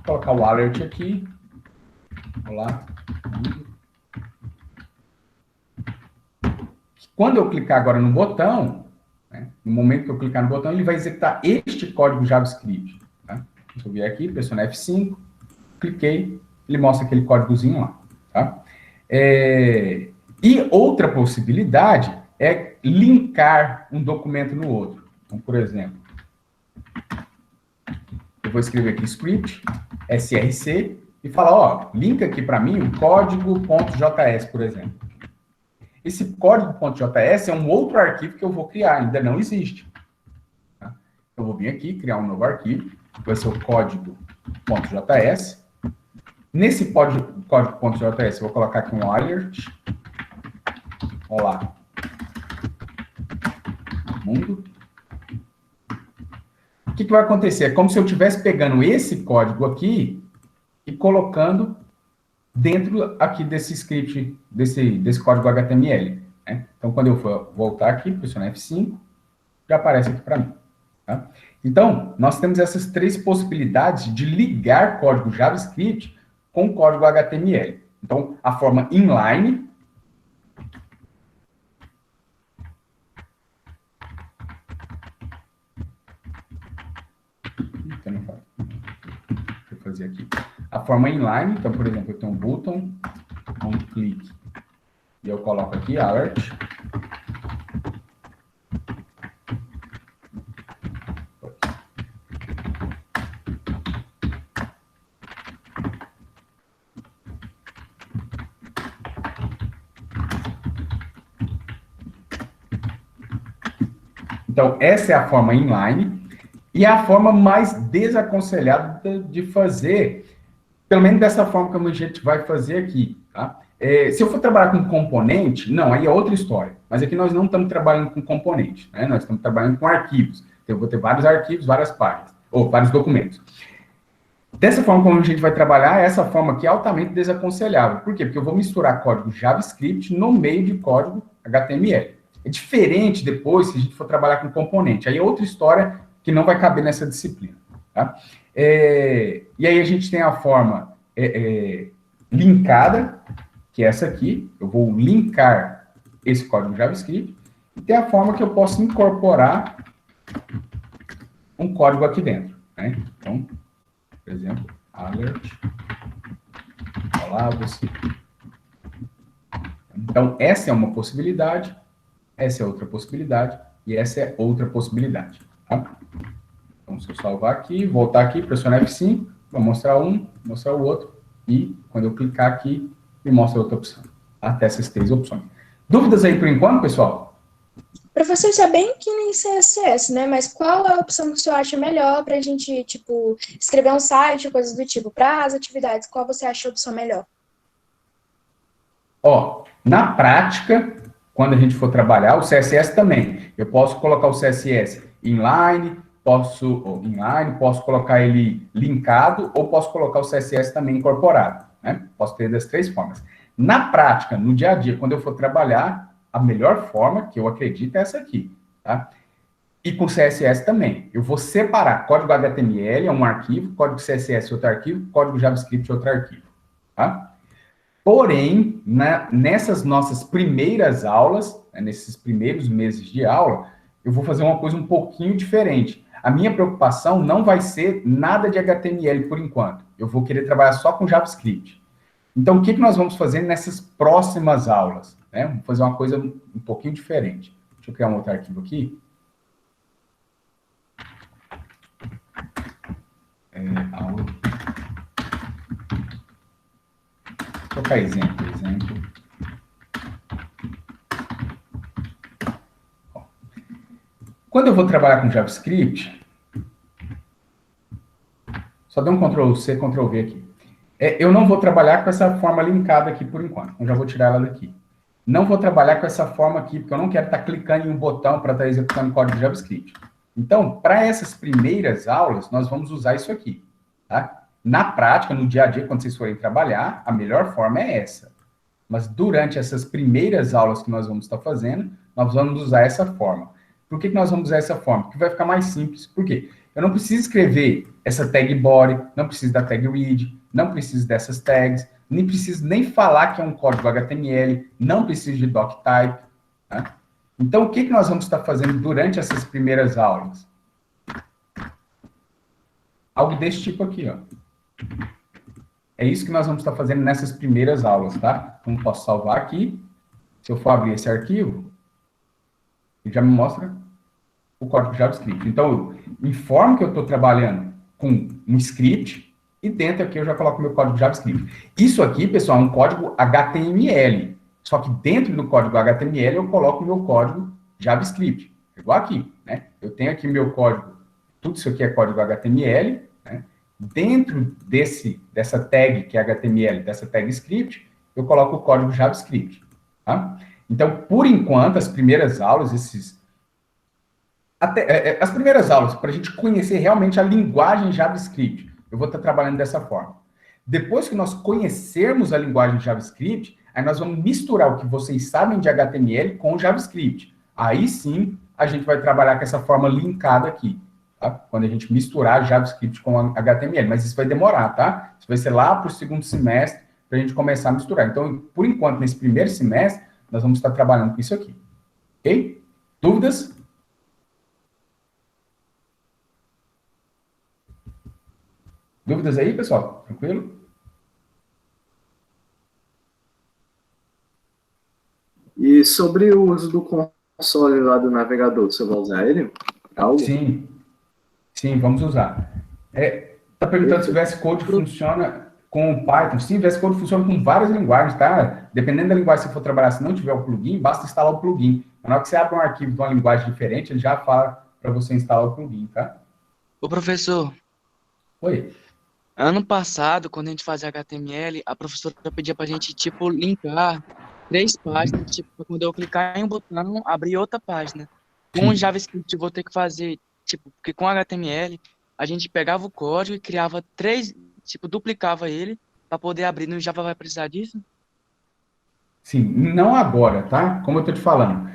colocar o alert aqui. Olá. Quando eu clicar agora no botão, né, no momento que eu clicar no botão, ele vai executar este código JavaScript. Tá? Deixa eu vir aqui, pressionar F5, cliquei, ele mostra aquele códigozinho lá. Tá? E outra possibilidade é linkar um documento no outro. Então, por exemplo, eu vou escrever aqui script, src, e falar, ó, linka aqui para mim o código.js, por exemplo. Esse código.js é um outro arquivo que eu vou criar, ainda não existe. Tá? Eu vou vir aqui, criar um novo arquivo, que vai ser o código.js. Nesse código.js, eu vou colocar aqui um alert. Olá. Mundo. O que vai acontecer? É como se eu estivesse pegando esse código aqui e colocando dentro aqui desse script, desse código HTML. Né? Então, quando eu for voltar aqui, pressionar F5, já aparece aqui para mim. Tá? Então, nós temos essas 3 possibilidades de ligar código JavaScript com código HTML. Então, a forma inline, fazer aqui. A forma inline, então, por exemplo, eu tenho um button, um clique, e eu coloco aqui alert. Então, essa é a forma inline. E é a forma mais desaconselhada de fazer, pelo menos dessa forma como a gente vai fazer aqui, tá? Se eu for trabalhar com componente, não, aí é outra história. Mas aqui nós não estamos trabalhando com componente, né? Nós estamos trabalhando com arquivos. Então, eu vou ter vários arquivos, várias páginas, ou vários documentos. Dessa forma como a gente vai trabalhar, essa forma aqui é altamente desaconselhável. Por quê? Porque eu vou misturar código JavaScript no meio de código HTML. É diferente depois se a gente for trabalhar com componente. Aí é outra história que não vai caber nessa disciplina. Tá? E aí a gente tem a forma linkada, que é essa aqui. Eu vou linkar esse código JavaScript. E tem a forma que eu posso incorporar um código aqui dentro. Né? Então, por exemplo, alert. Olá, você. Então, essa é uma possibilidade, essa é outra possibilidade, e essa é outra possibilidade. Tá? Então, se eu salvar aqui, voltar aqui, pressionar F5, vou mostrar um, mostrar o outro, e quando eu clicar aqui, me mostra outra opção. Até essas 3 opções. Dúvidas aí por enquanto, pessoal? Professor, isso é bem que nem CSS, né? Mas qual é a opção que o senhor acha melhor para a gente, tipo, escrever um site, coisas do tipo, para as atividades? Qual você acha a opção melhor? Ó, na prática, quando a gente for trabalhar, o CSS também. Eu posso colocar o CSS inline, posso colocar ele linkado, ou posso colocar o CSS também incorporado. Né? Posso ter das 3 formas. Na prática, no dia a dia, quando eu for trabalhar, a melhor forma, que eu acredito, é essa aqui. Tá? E com CSS também. Eu vou separar código HTML é um arquivo, código CSS é outro arquivo, código JavaScript é outro arquivo. Tá? Porém, nessas nossas primeiras aulas, nesses primeiros meses de aula, eu vou fazer uma coisa um pouquinho diferente. A minha preocupação não vai ser nada de HTML por enquanto. Eu vou querer trabalhar só com JavaScript. Então, o que nós vamos fazer nessas próximas aulas? Né? Vamos fazer uma coisa um pouquinho diferente. Deixa eu criar um outro arquivo aqui. Aula. Vou colocar exemplo. Quando eu vou trabalhar com JavaScript, só dá um Ctrl+C, Ctrl+V aqui. Eu não vou trabalhar com essa forma linkada aqui por enquanto. Então, já vou tirar ela daqui. Não vou trabalhar com essa forma aqui, porque eu não quero estar clicando em um botão para estar executando código de JavaScript. Então, para essas primeiras aulas, nós vamos usar isso aqui. Tá? Na prática, no dia a dia, quando vocês forem trabalhar, a melhor forma é essa. Mas durante essas primeiras aulas que nós vamos estar fazendo, nós vamos usar essa forma. Por que nós vamos usar essa forma? Porque vai ficar mais simples. Por quê? Eu não preciso escrever essa tag body, não preciso da tag read, não preciso dessas tags, nem preciso nem falar que é um código HTML, não preciso de doctype. Tá? Então, o que nós vamos estar fazendo durante essas primeiras aulas? Algo desse tipo aqui, ó. É isso que nós vamos estar fazendo nessas primeiras aulas, tá? Então, posso salvar aqui. Se eu for abrir esse arquivo, ele já me mostra o código JavaScript. Então, eu informo que eu estou trabalhando com um script e dentro aqui eu já coloco meu código JavaScript. Isso aqui, pessoal, é um código HTML. Só que dentro do código HTML eu coloco o meu código JavaScript. Igual aqui, né? Eu tenho aqui meu código, tudo isso aqui é código HTML, né? Dentro dessa tag que é HTML, dessa tag script, eu coloco o código JavaScript. Tá? Então, por enquanto, as primeiras aulas, as primeiras aulas, para a gente conhecer realmente a linguagem JavaScript, eu vou estar trabalhando dessa forma. Depois que nós conhecermos a linguagem JavaScript, aí nós vamos misturar o que vocês sabem de HTML com JavaScript. Aí sim, a gente vai trabalhar com essa forma linkada aqui. Tá? Quando a gente misturar JavaScript com HTML. Mas isso vai demorar, tá? Isso vai ser lá para o segundo semestre, para a gente começar a misturar. Então, por enquanto, nesse primeiro semestre, nós vamos estar trabalhando com isso aqui. Ok? Dúvidas? Dúvidas aí, pessoal? Tranquilo? E sobre o uso do console lá do navegador, você vai usar ele? Algo? Sim, vamos usar. Tá perguntando se o VS Code funciona com Python. Sim, o VS Code funciona com várias linguagens, tá? Dependendo da linguagem que você for trabalhar, se não tiver o plugin, basta instalar o plugin. Na hora que você abre um arquivo de uma linguagem diferente, ele já fala para você instalar o plugin, tá? Ô, professor, Oi. ano passado, quando a gente fazia HTML, a professora pedia pra gente, tipo, linkar 3 páginas, tipo, pra quando eu clicar em um botão, abrir outra página. Com o JavaScript, eu vou ter que fazer, tipo, porque com HTML, a gente pegava o código e criava 3, tipo, duplicava ele para poder abrir. No Java vai precisar disso? Sim, não agora, tá? Como eu tô te falando.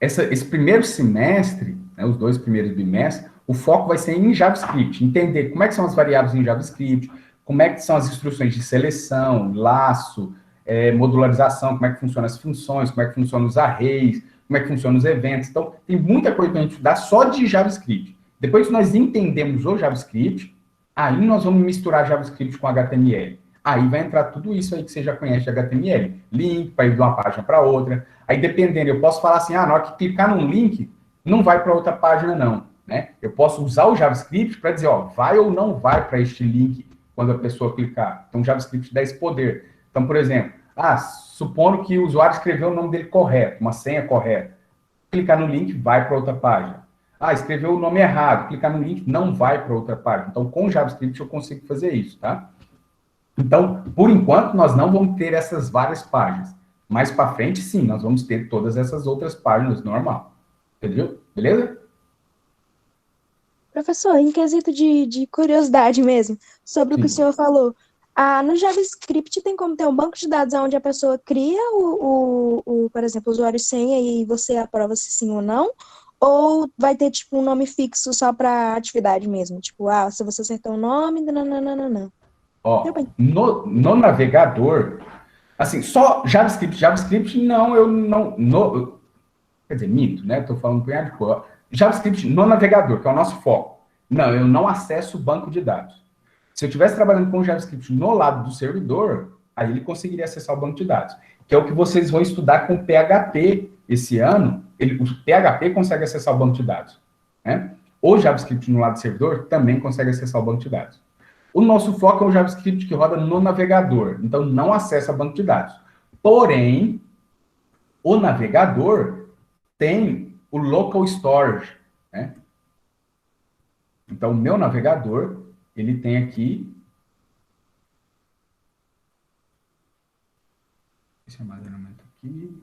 esse primeiro semestre, né, os 2 primeiros bimestres, o foco vai ser em JavaScript, entender como é que são as variáveis em JavaScript, como é que são as instruções de seleção, laço, modularização, como é que funcionam as funções, como é que funcionam os arrays, como é que funcionam os eventos. Então, tem muita coisa para a gente estudar só de JavaScript. Depois que nós entendemos o JavaScript, aí nós vamos misturar JavaScript com HTML. Aí vai entrar tudo isso aí que você já conhece de HTML. Link para ir de uma página para outra. Aí, dependendo, eu posso falar assim, na hora que clicar num link, não vai para outra página, não. Né? Eu posso usar o JavaScript para dizer, vai ou não vai para este link quando a pessoa clicar. Então, o JavaScript dá esse poder. Então, por exemplo, supondo que o usuário escreveu o nome dele correto, uma senha correta. Clicar no link, vai para outra página. Escreveu o nome errado, clicar no link, não vai para outra página. Então, com o JavaScript eu consigo fazer isso, tá? Então, por enquanto, nós não vamos ter essas várias páginas. Mais para frente, sim, nós vamos ter todas essas outras páginas normal. Entendeu? Beleza? Professor, em quesito de curiosidade mesmo, sobre o que o senhor falou, no JavaScript tem como ter um banco de dados onde a pessoa cria por exemplo, o usuário e senha e você aprova se sim ou não? Ou vai ter, tipo, um nome fixo só para atividade mesmo? Tipo, se você acertou o nome, nananana. No navegador, assim, só JavaScript não, quer dizer, minto, né? Estou falando um punhado de coisa. JavaScript no navegador, que é o nosso foco. Não, eu não acesso o banco de dados. Se eu estivesse trabalhando com JavaScript no lado do servidor, aí ele conseguiria acessar o banco de dados, que é o que vocês vão estudar com PHP esse ano. O PHP consegue acessar o banco de dados. Né? O JavaScript no lado do servidor também consegue acessar o banco de dados. O nosso foco é o JavaScript que roda no navegador, então não acessa banco de dados. Porém, o navegador tem o local storage. Né? Então, o meu navegador, ele tem aqui... Esse armazenamento aqui...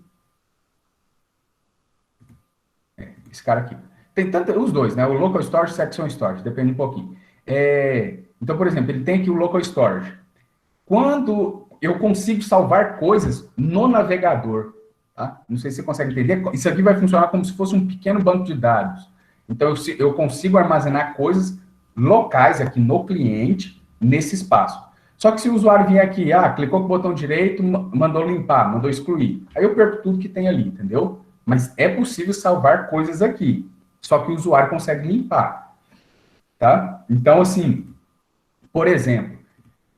Esse cara aqui. Tem os dois, né? O local storage e section storage, depende um pouquinho. Então, por exemplo, ele tem aqui o local storage. Quando eu consigo salvar coisas no navegador, tá? Não sei se você consegue entender. Isso aqui vai funcionar como se fosse um pequeno banco de dados. Então, eu consigo armazenar coisas locais aqui no cliente, nesse espaço. Só que se o usuário vier aqui, clicou com o botão direito, mandou limpar, mandou excluir. Aí eu perco tudo que tem ali, entendeu? Mas é possível salvar coisas aqui. Só que o usuário consegue limpar. Tá? Então, assim, por exemplo,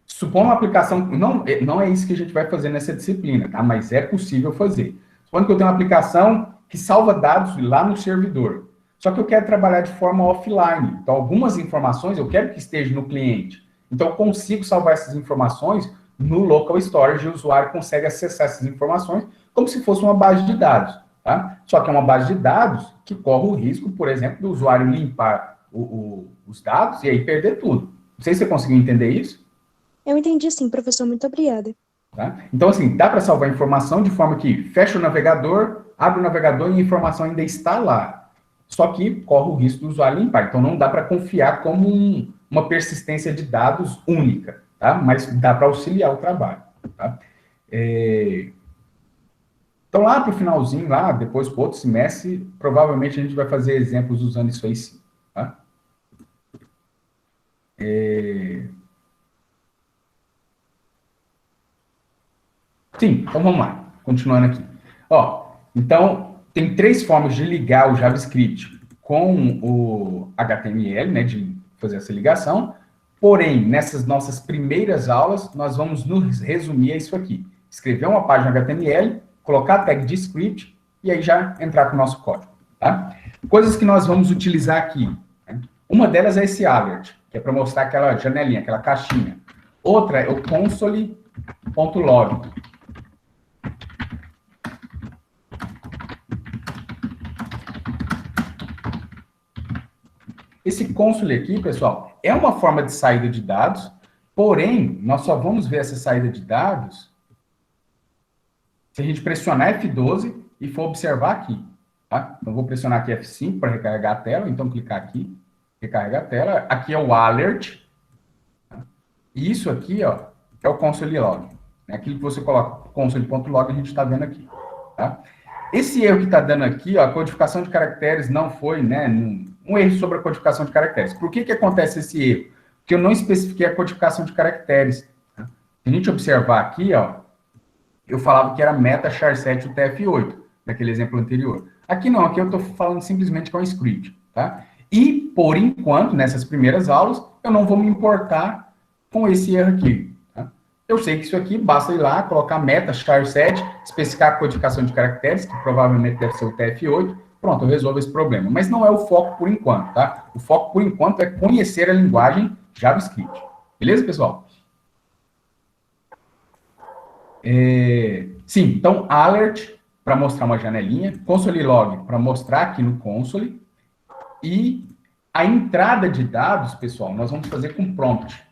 supondo uma aplicação... Não é isso que a gente vai fazer nessa disciplina, tá? Mas é possível fazer. Supondo que eu tenho uma aplicação que salva dados lá no servidor. Só que eu quero trabalhar de forma offline. Então, algumas informações eu quero que esteja no cliente. Então, eu consigo salvar essas informações no local storage e o usuário consegue acessar essas informações como se fosse uma base de dados. Tá? Só que é uma base de dados que corre o risco, por exemplo, do usuário limpar os dados e aí perder tudo. Não sei se você conseguiu entender isso. Eu entendi sim, professor. Muito obrigada. Tá? Então, assim, dá para salvar informação de forma que fecha o navegador, abre o navegador e a informação ainda está lá. Só que corre o risco do usuário limpar. Então, não dá para confiar como uma persistência de dados única, tá? Mas dá para auxiliar o trabalho. Tá? Então, lá para o finalzinho, lá, depois para o outro semestre, provavelmente a gente vai fazer exemplos usando isso aí sim. Tá? Sim, então vamos lá. Continuando aqui. Então, tem 3 formas de ligar o JavaScript com o HTML, né, de fazer essa ligação. Porém, nessas nossas primeiras aulas, nós vamos nos resumir a isso aqui. Escrever uma página HTML, colocar a tag de script e aí já entrar com o nosso código. Tá? Coisas que nós vamos utilizar aqui. Né? Uma delas é esse alert, que é para mostrar aquela janelinha, aquela caixinha. Outra é o console.log. Esse console aqui, pessoal, é uma forma de saída de dados, porém, nós só vamos ver essa saída de dados se a gente pressionar F12 e for observar aqui. Tá? Então, vou pressionar aqui F5 para recarregar a tela, então clicar aqui, recarrega a tela. Aqui é o alert. Tá? E isso aqui, ó, é o console log. É aquilo que você coloca console.log, a gente está vendo aqui. Tá? Esse erro que está dando aqui, ó, a codificação de caracteres não foi, né, um erro sobre a codificação de caracteres. Por que acontece esse erro? Porque eu não especifiquei a codificação de caracteres. Tá? Se a gente observar aqui, ó, eu falava que era meta char7 o TF8, naquele exemplo anterior. Aqui não, aqui eu estou falando simplesmente que é um script, tá? E, por enquanto, nessas primeiras aulas, eu não vou me importar com esse erro aqui. Tá? Eu sei que isso aqui, basta ir lá, colocar meta char7, especificar a codificação de caracteres, que provavelmente deve ser o TF8, pronto, eu resolvo esse problema. Mas não é o foco por enquanto, tá? O foco por enquanto é conhecer a linguagem JavaScript. Beleza, pessoal? Sim, então, alert, para mostrar uma janelinha, console log, para mostrar aqui no console, e a entrada de dados, pessoal, nós vamos fazer com prompt.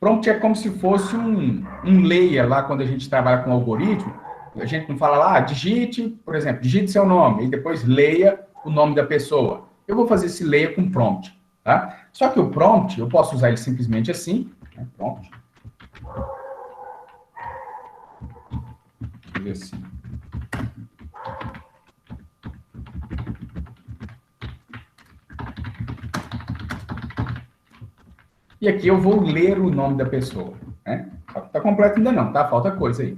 Prompt é como se fosse um layer lá, quando a gente trabalha com algoritmo, a gente não fala lá, digite, por exemplo, digite seu nome, e depois leia o nome da pessoa. Eu vou fazer esse layer com prompt, tá? Só que o prompt, eu posso usar ele simplesmente assim, né? Prompt. Deixa eu ver assim. E aqui eu vou ler o nome da pessoa, né? Tá completo ainda não, tá? Falta coisa aí.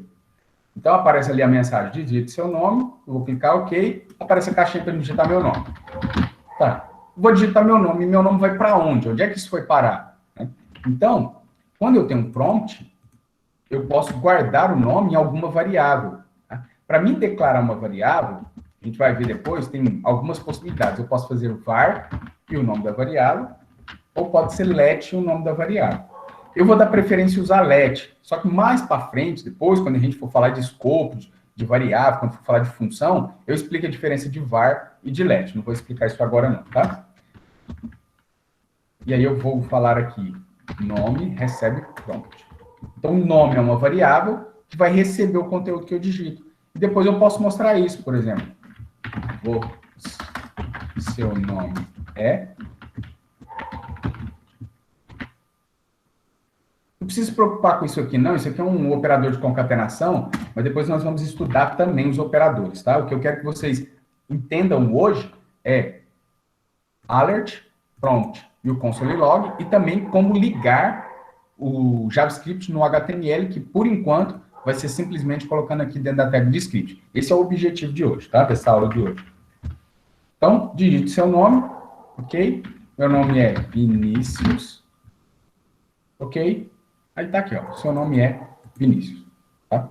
Então aparece ali a mensagem, digite seu nome, eu vou clicar OK, aparece a caixinha para digitar meu nome. Tá, vou digitar meu nome, e meu nome vai para onde? Onde é que isso foi parar? Então, quando eu tenho um prompt, eu posso guardar o nome em alguma variável. Tá? Para mim declarar uma variável, a gente vai ver depois, tem algumas possibilidades. Eu posso fazer var e o nome da variável, ou pode ser let o nome da variável. Eu vou dar preferência a usar let, só que mais para frente, depois, quando a gente for falar de escopo, de variável, quando for falar de função, eu explico a diferença de var e de let. Não vou explicar isso agora não, tá? E aí eu vou falar aqui, nome recebe prompt. Então, o nome é uma variável que vai receber o conteúdo que eu digito. E depois eu posso mostrar isso, por exemplo. Seu nome é... Não precisa se preocupar com isso aqui, não. Isso aqui é um operador de concatenação, mas depois nós vamos estudar também os operadores, tá? O que eu quero que vocês entendam hoje é alert, prompt e o console log, e também como ligar o JavaScript no HTML, que por enquanto vai ser simplesmente colocando aqui dentro da tag de script. Esse é o objetivo de hoje, tá? Dessa aula de hoje. Então, digite seu nome, ok? Meu nome é Vinícius, ok? Aí tá aqui, ó, seu nome é Vinícius, tá?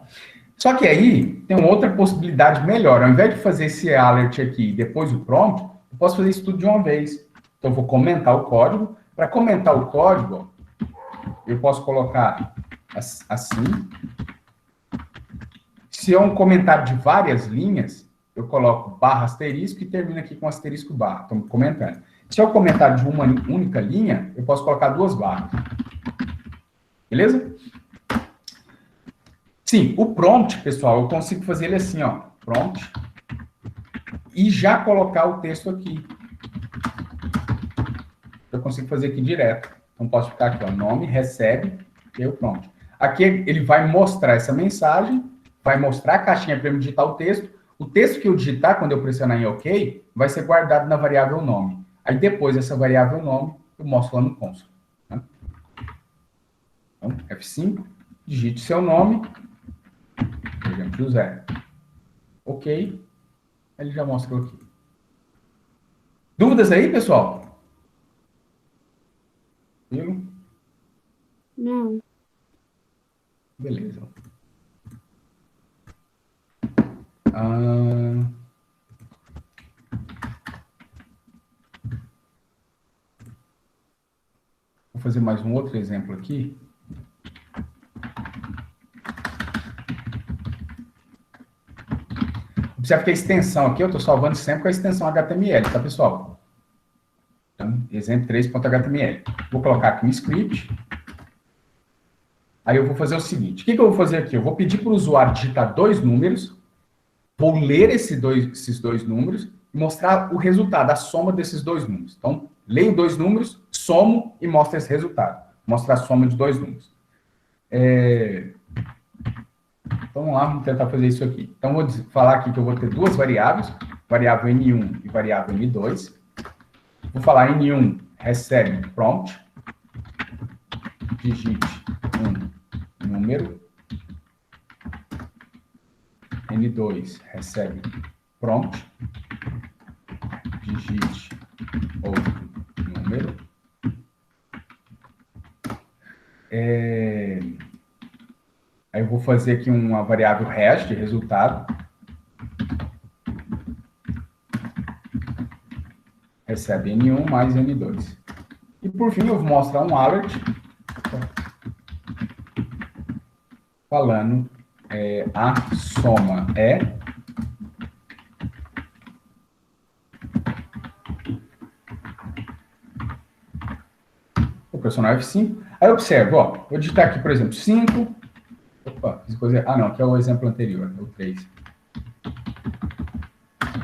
Só que aí tem uma outra possibilidade melhor. Ao invés de fazer esse alert aqui e depois o prompt, eu posso fazer isso tudo de uma vez. Então eu vou comentar o código. Para comentar o código, eu posso colocar assim. Se é um comentário de várias linhas, eu coloco barra asterisco e termino aqui com asterisco barra. Estou comentando. Se é um comentário de uma única linha, eu posso colocar duas barras. Beleza? Sim, o prompt, pessoal, eu consigo fazer ele assim, ó. Prompt. E já colocar o texto aqui. Eu consigo fazer aqui direto. Então, posso ficar aqui, ó. Nome, recebe, e o prompt. Aqui ele vai mostrar essa mensagem, vai mostrar a caixinha para eu digitar o texto. O texto que eu digitar, quando eu pressionar em OK, vai ser guardado na variável nome. Aí, depois dessa variável nome, eu mostro lá no console. Tá? Então, F5, digite seu nome, por exemplo, José. OK, ele já mostrou aqui. Dúvidas aí, pessoal? Viu? Não. Beleza. Vou fazer mais um outro exemplo aqui. Observe que a extensão aqui, eu estou salvando sempre com a extensão HTML, tá, pessoal? Então, exemplo 3.html. Vou colocar aqui um script. Aí eu vou fazer o seguinte. O que eu vou fazer aqui? Eu vou pedir para o usuário digitar dois números, vou ler esses dois números e mostrar o resultado, a soma desses dois números. Então, leio dois números, somo e mostro esse resultado. Mostra a soma de dois números. Então, vamos lá, vamos tentar fazer isso aqui. Então, vou falar aqui que eu vou ter duas variáveis, variável N1 e variável N2. Vou falar N1 recebe prompt, digite um número. N2 recebe prompt, digite outro número. Aí eu vou fazer aqui uma variável hash de resultado. Recebe N1 mais N2. E por fim eu vou mostrar um alert falando a soma é vou pressionar F5. Aí eu observo, ó, vou digitar aqui, por exemplo, 5. Opa, fiz coisa. Ah, não, aqui é o exemplo anterior, é o 3.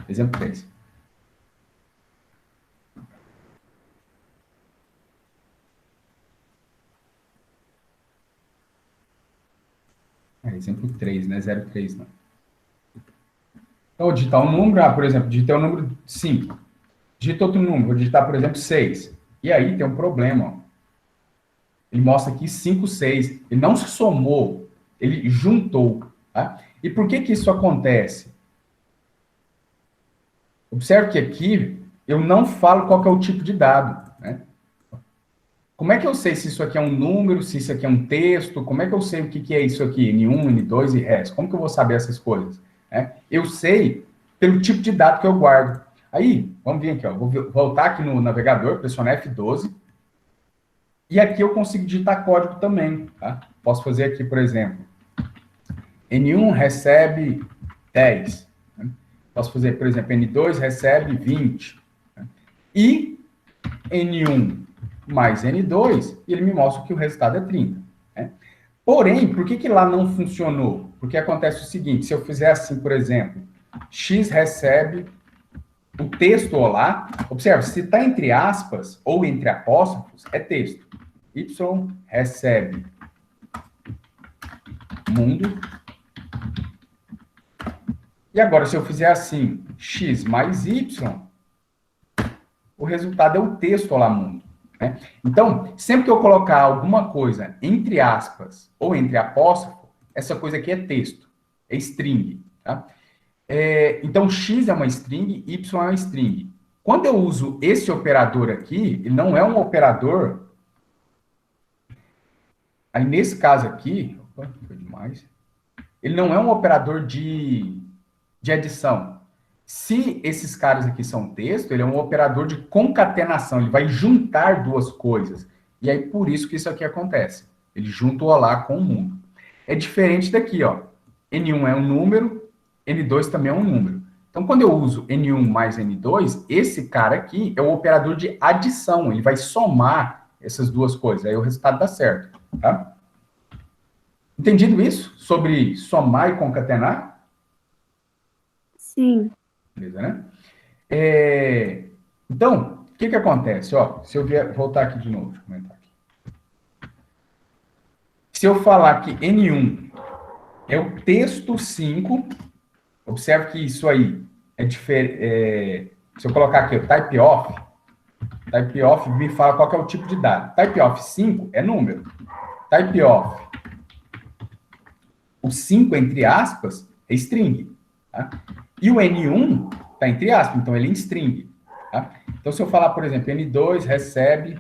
Exemplo 3. Exemplo 3, né? 03, não. Então, vou digitar um número, por exemplo, digitei o número 5. Digita outro número, vou digitar, por exemplo, 6. E aí tem um problema, ó. Ele mostra aqui 5, 6. Ele não se somou, ele juntou. Tá? E por que isso acontece? Observe que aqui eu não falo qual que é o tipo de dado. Né? Como é que eu sei se isso aqui é um número, se isso aqui é um texto? Como é que eu sei o que é isso aqui? N1, N2 e resto? Como que eu vou saber essas coisas? Eu sei pelo tipo de dado que eu guardo. Aí, vamos vir aqui, ó. Vou voltar aqui no navegador, pressionar F12. E aqui eu consigo digitar código também. Tá? Posso fazer aqui, por exemplo, N1 recebe 10. Né? Posso fazer, por exemplo, N2 recebe 20. Né? E N1 mais N2, e ele me mostra que o resultado é 30. Né? Porém, por que lá não funcionou? Porque acontece o seguinte, se eu fizer assim, por exemplo, X recebe o texto olá, observe, se está entre aspas ou entre apóstrofos, é texto. Y recebe mundo. E agora, se eu fizer assim, X mais Y, o resultado é o texto olá mundo. Né? Então, sempre que eu colocar alguma coisa entre aspas ou entre apóstrofo, essa coisa aqui é texto, é string. Tá? Então, X é uma string, Y é uma string. Quando eu uso esse operador aqui, ele não é um operador... Aí, nesse caso aqui... Opa, foi demais. Ele não é um operador de adição. Se esses caras aqui são texto, ele é um operador de concatenação, ele vai juntar duas coisas. E aí, por isso que isso aqui acontece. Ele junta o olá com o mundo. É diferente daqui, ó. N1 é um número, N2 também é um número. Então, quando eu uso N1 mais N2, esse cara aqui é o operador de adição, ele vai somar essas duas coisas, aí o resultado dá certo, tá? Entendido isso? Sobre somar e concatenar? Sim. Beleza, né? Então, o que acontece? Ó, se eu voltar aqui de novo, deixa eu comentar aqui. Se eu falar que N1 é o texto 5, observe que isso aí é diferente. Se eu colocar aqui o type of me fala qual que é o tipo de dado. Type of 5 é número. Type of o 5, entre aspas, é string. Tá? E o N1 está entre aspas, então ele é em string. Tá? Então, se eu falar, por exemplo, N2 recebe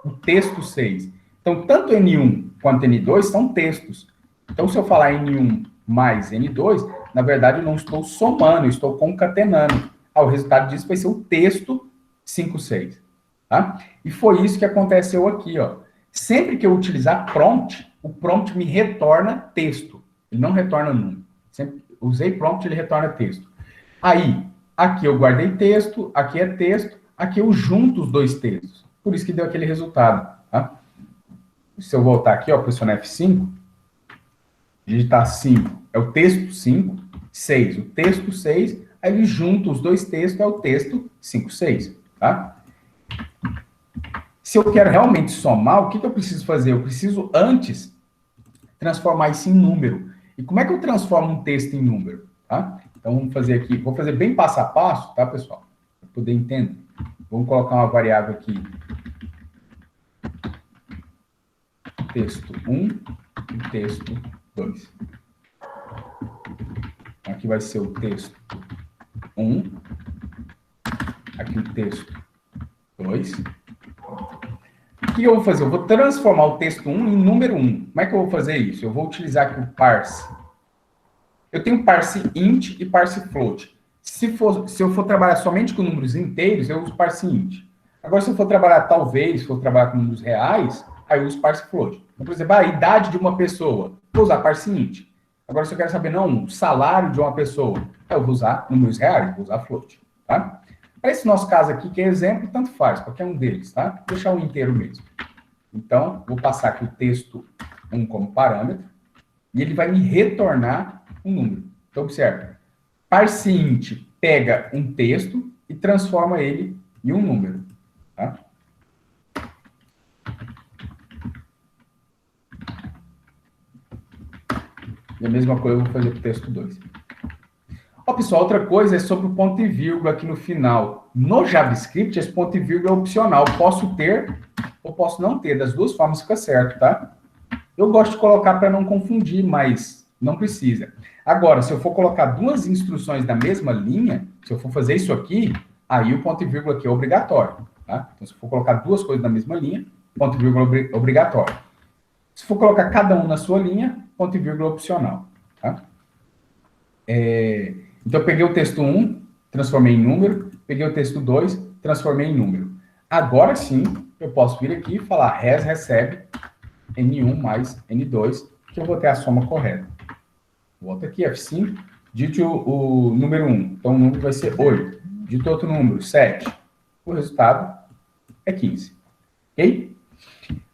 o texto 6. Então, tanto N1 quanto N2 são textos. Então, se eu falar N1 mais N2, na verdade, eu não estou somando, eu estou concatenando. O resultado disso vai ser o texto 5, 6. Tá? E foi isso que aconteceu aqui. Ó. Sempre que eu utilizar prompt, o prompt me retorna texto. Ele não retorna número. Sempre usei prompt, ele retorna texto. Aí, aqui eu guardei texto, aqui é texto, aqui eu junto os dois textos. Por isso que deu aquele resultado. Tá? Se eu voltar aqui, ó, pressionar F5, digitar 5, é o texto 5, 6, o texto 6, aí ele junta os dois textos, é o texto 5, 6. Tá? Se eu quero realmente somar, o que eu preciso fazer? Eu preciso, antes, transformar isso em número. E como é que eu transformo um texto em número? Tá? Então, vamos fazer aqui, vou fazer bem passo a passo, tá, pessoal? Para poder entender. Vamos colocar uma variável aqui. Texto 1 e texto 2. Aqui vai ser o texto 1. Aqui o texto 2. O que eu vou fazer? Eu vou transformar o texto 1 em número 1. Como é que eu vou fazer isso? Eu vou utilizar aqui o parse. Eu tenho parse int e parse float. Se eu for trabalhar somente com números inteiros, eu uso parse int. Agora, se eu for trabalhar, talvez, se for trabalhar com números reais, aí eu uso parse float. Então, por exemplo, a idade de uma pessoa, vou usar parse int. Agora, se eu quero saber, não, o salário de uma pessoa, eu vou usar números reais, vou usar float, tá? Para esse nosso caso aqui, que é exemplo, tanto faz, qualquer um deles, tá? Vou deixar o inteiro mesmo. Então, vou passar aqui o texto 1 como parâmetro, e ele vai me retornar um número. Então, observe. Parse int pega um texto e transforma ele em um número, tá? E a mesma coisa eu vou fazer para o texto 2. Ó, pessoal, outra coisa é sobre o ponto e vírgula aqui no final. No JavaScript, esse ponto e vírgula é opcional. Posso ter ou posso não ter. Das duas formas fica certo, tá? Eu gosto de colocar para não confundir, mas não precisa. Agora, se eu for colocar duas instruções na mesma linha, se eu for fazer isso aqui, aí o ponto e vírgula aqui é obrigatório, tá? Então, se eu for colocar duas coisas na mesma linha, ponto e vírgula é obrigatório. Se for colocar cada um na sua linha, ponto e vírgula opcional, tá? Então, eu peguei o texto 1, transformei em número, peguei o texto 2, transformei em número. Agora sim, eu posso vir aqui e falar res recebe N1 mais N2, que eu vou ter a soma correta. Volto aqui, F5, digite o número 1. Então, o número vai ser 8. Digite outro número, 7. O resultado é 15. Ok?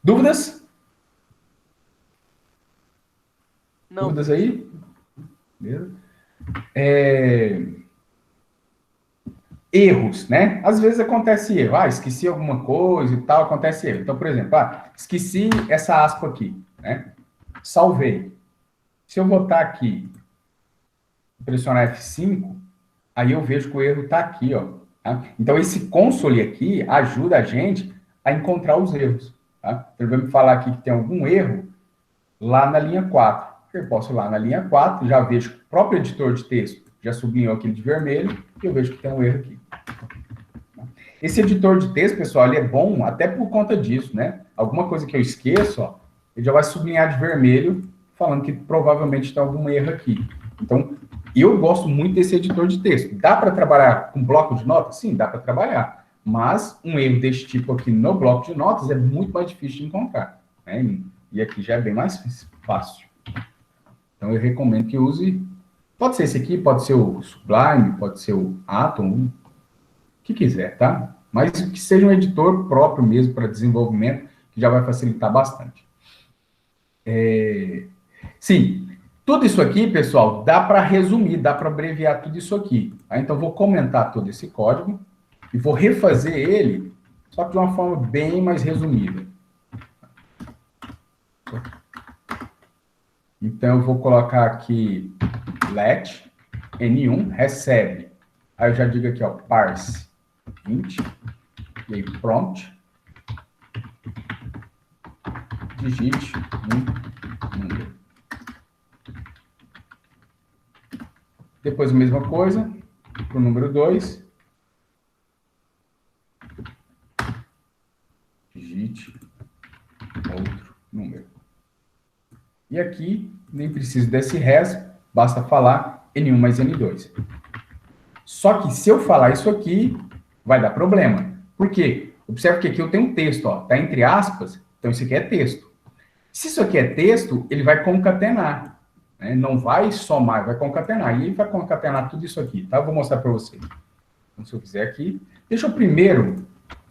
Dúvidas? Não. Dúvidas aí? Beleza? Erros, né? Às vezes acontece erro. Esqueci alguma coisa e tal, acontece erro. Então, por exemplo, esqueci essa aspa aqui, né? Salvei. Se eu botar aqui, pressionar F5, aí eu vejo que o erro está aqui, ó. Tá? Então, esse console aqui ajuda a gente a encontrar os erros, tá? Ele vai me falar aqui que tem algum erro lá na linha 4. Eu posso ir lá na linha 4, já vejo que o próprio editor de texto já sublinhou aquele de vermelho, e eu vejo que tem um erro aqui. Esse editor de texto, pessoal, ele é bom até por conta disso, né? Alguma coisa que eu esqueço, ó, ele já vai sublinhar de vermelho, falando que provavelmente tem algum erro aqui. Então, eu gosto muito desse editor de texto. Dá para trabalhar com bloco de notas? Sim, dá para trabalhar. Mas um erro desse tipo aqui no bloco de notas é muito mais difícil de encontrar, né? E aqui já é bem mais fácil. Então, eu recomendo que use... Pode ser esse aqui, pode ser o Sublime, pode ser o Atom, o que quiser, tá? Mas que seja um editor próprio mesmo para desenvolvimento, que já vai facilitar bastante. Sim, tudo isso aqui, pessoal, dá para resumir, dá para abreviar tudo isso aqui. Tá? Então, vou comentar todo esse código e vou refazer ele, só que de uma forma bem mais resumida. Então, eu vou colocar aqui let N1 recebe. Aí eu já digo aqui, ó, parse int, e aí prompt, digite um número. Depois a mesma coisa para o número 2. Digite outro número. E aqui, nem preciso desse res, basta falar N1 mais N2. Só que se eu falar isso aqui, vai dar problema. Por quê? Observe que aqui eu tenho um texto, ó, tá entre aspas, então isso aqui é texto. Se isso aqui é texto, ele vai concatenar, né? Não vai somar, vai concatenar. E ele vai concatenar tudo isso aqui, tá? Eu vou mostrar para vocês. Então, se eu fizer aqui, deixa eu primeiro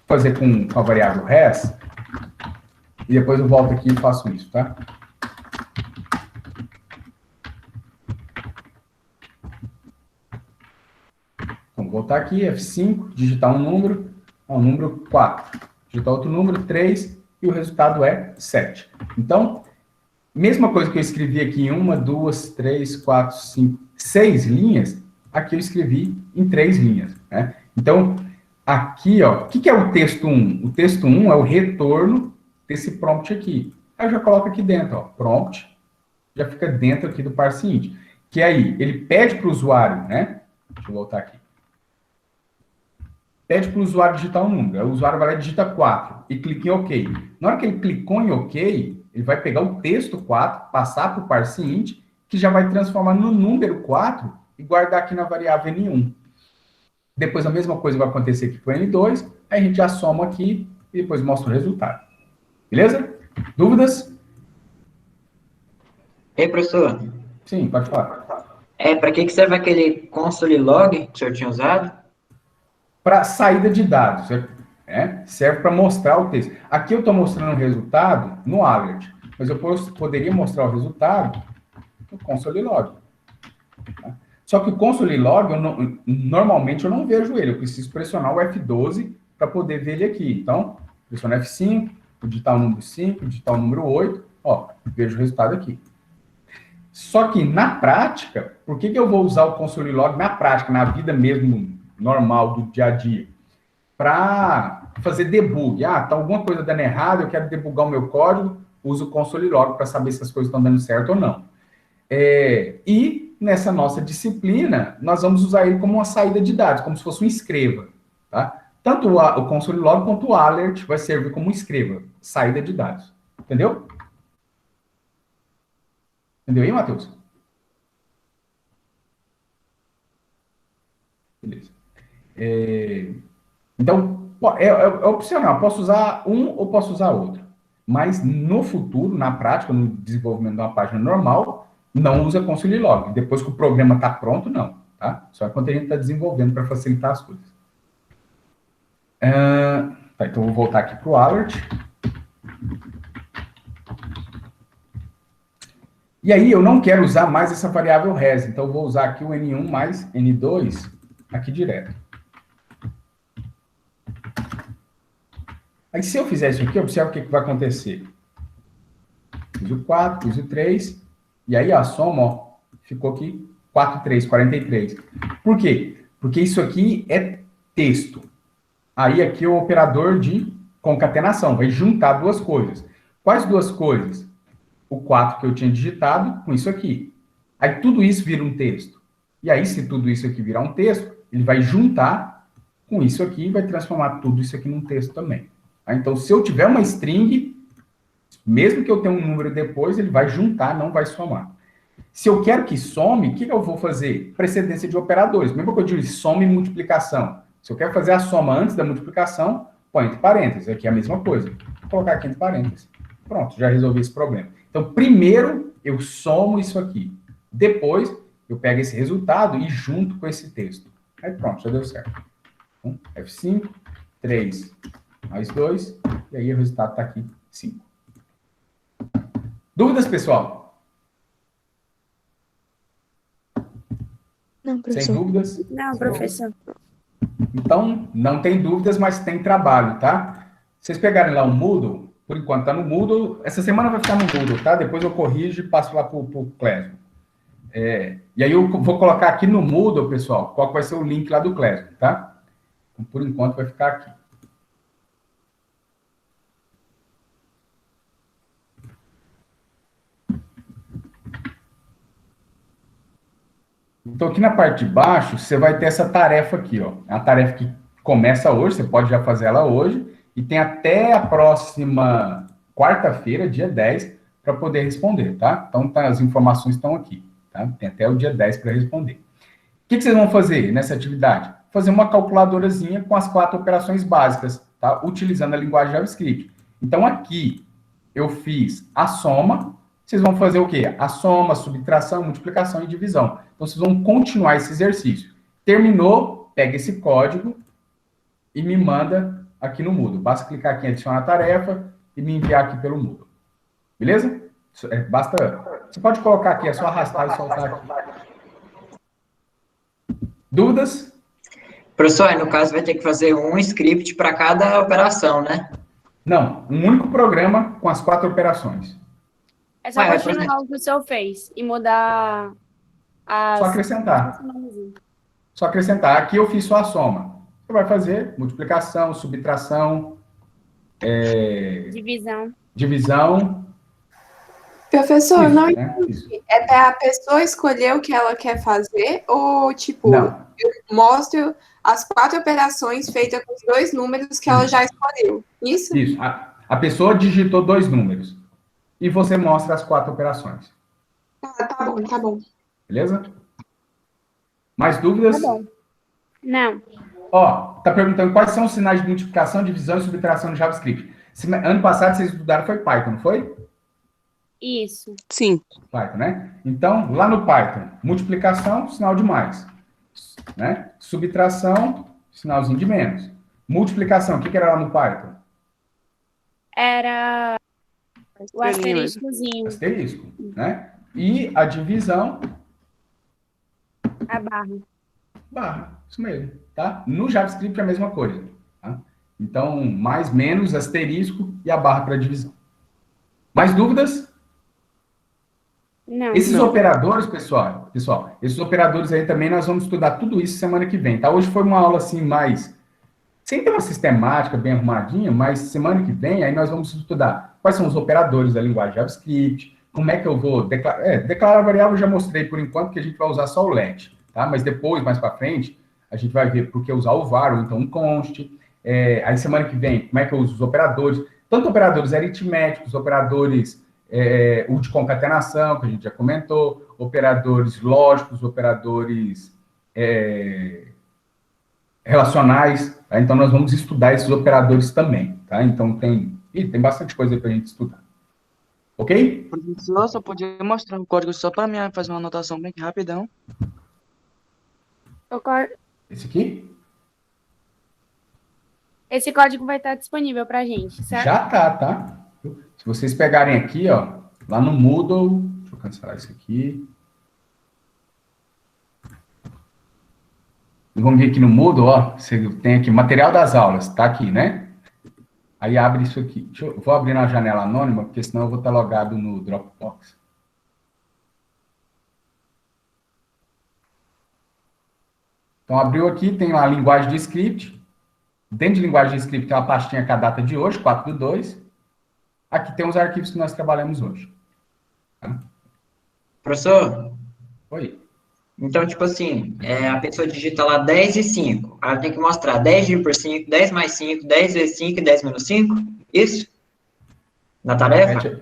fazer com a variável res, e depois eu volto aqui e faço isso, tá? Então, vou voltar aqui, F5, digitar um número, ó, número 4. Digitar outro número, 3, e o resultado é 7. Então, mesma coisa que eu escrevi aqui em 1, 2, 3, 4, 5, 6 linhas, aqui eu escrevi em 3 linhas, né? Então, aqui, ó, o que é o texto 1? O texto 1 é o retorno desse prompt aqui. Aí eu já coloco aqui dentro, ó, prompt, já fica dentro aqui do parse int. Que aí, ele pede para o usuário, né? Deixa eu voltar aqui. Pede para o usuário digitar um número. Aí o usuário vai lá e digita 4 e clica em OK. Na hora que ele clicou em OK, ele vai pegar o texto 4, passar para o parse int, que já vai transformar no número 4 e guardar aqui na variável N1. Depois a mesma coisa vai acontecer aqui com o N2, aí a gente já soma aqui e depois mostra o resultado. Beleza? Dúvidas? Ei, professor, Sim, pode falar. para que serve aquele console log que o senhor tinha usado? Para saída de dados, né? Serve para mostrar o texto. Aqui eu estou mostrando o resultado no alert, mas eu poderia mostrar o resultado no console log. Tá? Só que o console log, normalmente eu não vejo ele, eu preciso pressionar o F12 para poder ver ele aqui. Então, pressiono F5, digitar o número 5, digitar o número 8, ó, vejo o resultado aqui. Só que na prática, por que eu vou usar o console log na prática, na vida mesmo normal do dia a dia? Para fazer debug. Ah, tá alguma coisa dando errado, eu quero debugar o meu código, uso o console log para saber se as coisas estão dando certo ou não. E nessa nossa disciplina, nós vamos usar ele como uma saída de dados, como se fosse um escreva. Tá? Tanto o console log quanto o alert vai servir como um escreva, saída de dados. Entendeu? Entendeu aí, Matheus? Beleza. Então, é opcional. Posso usar um ou posso usar outro. Mas no futuro, na prática, no desenvolvimento de uma página normal, não usa console log. Depois que o programa está pronto, não. Tá? Só quando a gente está desenvolvendo para facilitar as coisas. Tá, então, eu vou voltar aqui para o alert. E aí, eu não quero usar mais essa variável res. Então, eu vou usar aqui o N1 mais N2 aqui direto. Aí, se eu fizer isso aqui, observa o que vai acontecer. Fiz o 4, fiz o 3, e aí a soma, ó, ficou aqui 4, 3, 43. Por quê? Porque isso aqui é texto. Aí aqui é o operador de concatenação, vai juntar duas coisas. Quais duas coisas? O 4 que eu tinha digitado com isso aqui. Aí tudo isso vira um texto. E aí, se tudo isso aqui virar um texto, ele vai juntar com isso aqui e vai transformar tudo isso aqui num texto também. Então, se eu tiver uma string, mesmo que eu tenha um número depois, ele vai juntar, não vai somar. Se eu quero que some, o que eu vou fazer? Precedência de operadores. Mesmo que eu diga soma e multiplicação. Se eu quero fazer a soma antes da multiplicação, põe entre parênteses. Aqui é a mesma coisa. Vou colocar aqui entre parênteses. Pronto, já resolvi esse problema. Então, primeiro, eu somo isso aqui. Depois, eu pego esse resultado e junto com esse texto. Aí pronto, já deu certo. Então, F5, 3, mais 2, e aí o resultado está aqui, 5. Dúvidas, pessoal? Não, professor. Sem dúvidas? Não, professor. Então, não tem dúvidas, mas tem trabalho, tá? Vocês pegarem lá o Moodle, por enquanto tá no Moodle, essa semana vai ficar no Moodle, tá? Depois eu corrijo e passo lá pro Classroom. E aí eu vou colocar aqui no Moodle, pessoal, qual vai ser o link lá do Classroom, tá? Então, por enquanto vai ficar aqui. Então, aqui na parte de baixo, você vai ter essa tarefa aqui, ó. É uma tarefa que começa hoje, você pode já fazer ela hoje, e tem até a próxima quarta-feira, dia 10, para poder responder, tá? Então, as informações estão aqui, tá? Tem até o dia 10 para responder. O que vocês vão fazer nessa atividade? Fazer uma calculadorazinha com as 4 operações básicas, tá? Utilizando a linguagem JavaScript. Então, aqui, eu fiz a soma. Vocês vão fazer o quê? A soma, subtração, multiplicação e divisão. Então, vocês vão continuar esse exercício. Terminou, pega esse código e me manda aqui no Moodle. Basta clicar aqui em adicionar tarefa e me enviar aqui pelo Moodle. Beleza? Basta... Você pode colocar aqui, é só arrastar e soltar aqui. Dúvidas? Professor, no caso vai ter que fazer um script para cada operação, né? Não, um único programa com as 4 operações. É só Por exemplo, continuar o que o senhor fez e mudar Só as... acrescentar. Só acrescentar. Aqui eu fiz só a soma. Você vai fazer multiplicação, subtração, Divisão. divisão. Professor, Isso, não né? Isso. entendi. É para a pessoa escolher o que ela quer fazer ou, tipo, Não. eu mostro as 4 operações feitas com os 2 números que ela já escolheu? Isso? Isso. A pessoa digitou 2 números. E você mostra as 4 operações. Tá bom, tá bom. Beleza? Mais dúvidas? Tá bom. Não. Ó, tá perguntando quais são os sinais de multiplicação, divisão e subtração no JavaScript. Ano passado vocês estudaram foi Python, não foi? Isso. Sim. Python, né? Então, lá no Python, multiplicação, sinal de mais. Né? Subtração, sinalzinho de menos. Multiplicação, o que era lá no Python? Era o Estrelinha mesmo. asteriscozinho, Asterisco, né? E a divisão, a barra. barra. Isso mesmo, tá? No JavaScript é a mesma coisa, tá? Então, mais, menos, asterisco e a barra para divisão. Mais dúvidas? Não. Esses operadores, pessoal, esses operadores aí também nós vamos estudar tudo isso semana que vem, tá? Hoje foi uma aula assim mais, sem ter uma sistemática bem arrumadinha, mas semana que vem aí nós vamos estudar quais são os operadores da linguagem JavaScript, como é que eu vou declarar variável, eu já mostrei por enquanto que a gente vai usar só o let, tá? Mas depois, mais para frente, a gente vai ver por que usar o var ou então um const. Aí semana que vem, como é que eu uso os operadores, tanto operadores aritméticos, operadores o de concatenação, que a gente já comentou, operadores lógicos, operadores relacionais, tá? Então nós vamos estudar esses operadores também, tá? Então tem bastante coisa aí para a gente estudar. Ok? Professor, só podia mostrar o código só para mim fazer uma anotação bem rapidão. Esse aqui? Esse código vai estar disponível pra gente, certo? Já tá? Se vocês pegarem aqui, ó, lá no Moodle, deixa eu cancelar isso aqui. Vamos ver aqui no Moodle, ó, você tem aqui material das aulas, tá aqui, né? Aí abre isso aqui. Vou abrir na janela anônima, porque senão eu vou estar logado no Dropbox. Então, abriu aqui, tem lá a linguagem de script. Dentro de linguagem de script tem uma pastinha com a data de hoje, 4/2. Aqui tem os arquivos que nós trabalhamos hoje. Tá? Professor, Oi. então, tipo assim, a pessoa digita lá 10 e 5. Ela tem que mostrar 10 dividido por 5, 10 mais 5, 10 vezes 5 e 10 menos 5? Isso? Na tarefa?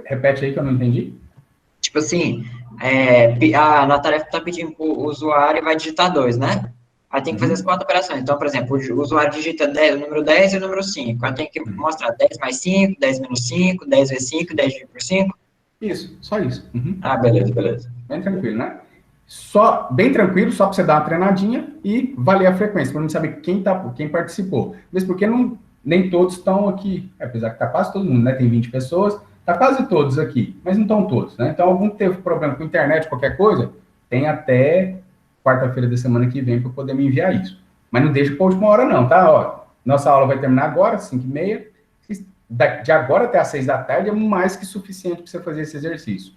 Repete aí que eu não entendi. Tipo assim, na tarefa está pedindo para o usuário vai digitar 2, né? Aí tem que fazer as 4 operações. Então, por exemplo, o usuário digita o número 10 e o número 5. Aí tem que mostrar 10 mais 5, 10 menos 5, 10 vezes 5, 10 dividido por 5. Isso, só isso. Uhum. Ah, beleza. Bem tranquilo, né? Bem tranquilo, só para você dar uma treinadinha e valer a frequência, para não saber quem participou. Mesmo porque nem todos estão aqui, apesar que está quase todo mundo, né? Tem 20 pessoas, está quase todos aqui, mas não estão todos, né? Então, algum teve problema com a internet, qualquer coisa, tem até quarta-feira da semana que vem para poder me enviar isso. Mas não deixa para a última hora, não, tá? Ó, nossa aula vai terminar agora, 5h30. De agora até às 6 da tarde é mais que suficiente para você fazer esse exercício.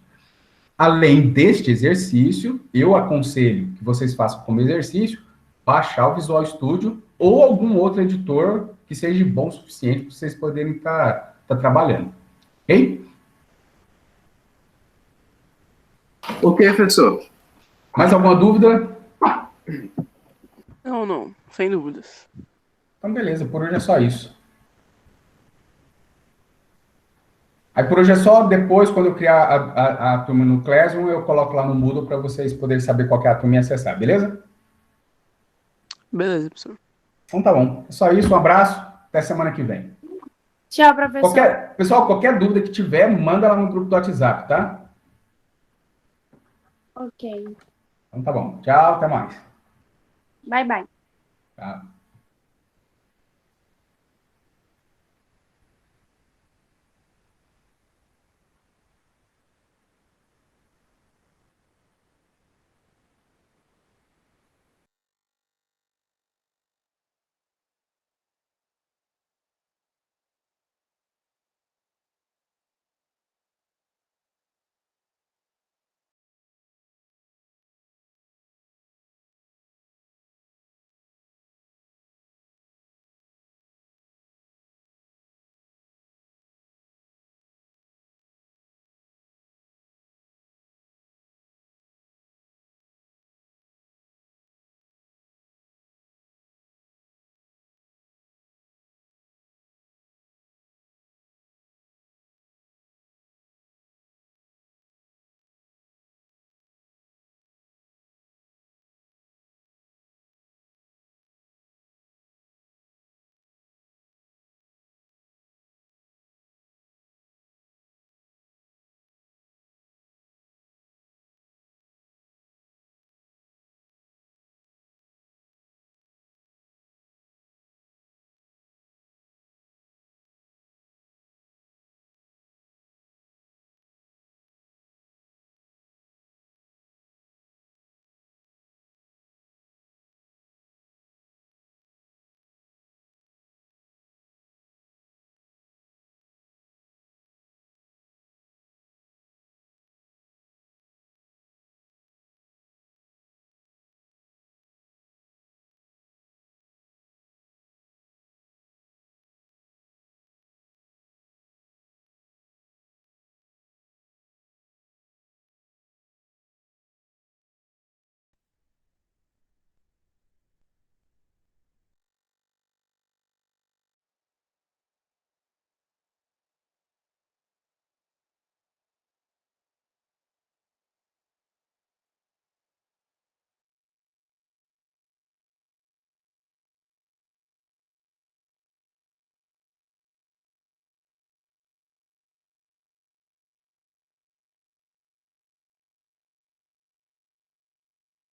Além deste exercício, eu aconselho que vocês façam como exercício, baixar o Visual Studio ou algum outro editor que seja bom o suficiente para vocês poderem estar trabalhando. Ok? Ok, professor. Mais alguma dúvida? Não, sem dúvidas. Então, beleza, por hoje é só isso. Aí, por hoje é só, depois, quando eu criar a turma no Classroom, eu coloco lá no Moodle para vocês poderem saber qual que é a turma e acessar, beleza? Beleza, professor. Então tá bom. É só isso, um abraço, até semana que vem. Tchau, professor. Pessoal, qualquer dúvida que tiver, manda lá no grupo do WhatsApp, tá? Ok. Então tá bom. Tchau, até mais. Bye, bye. Tchau.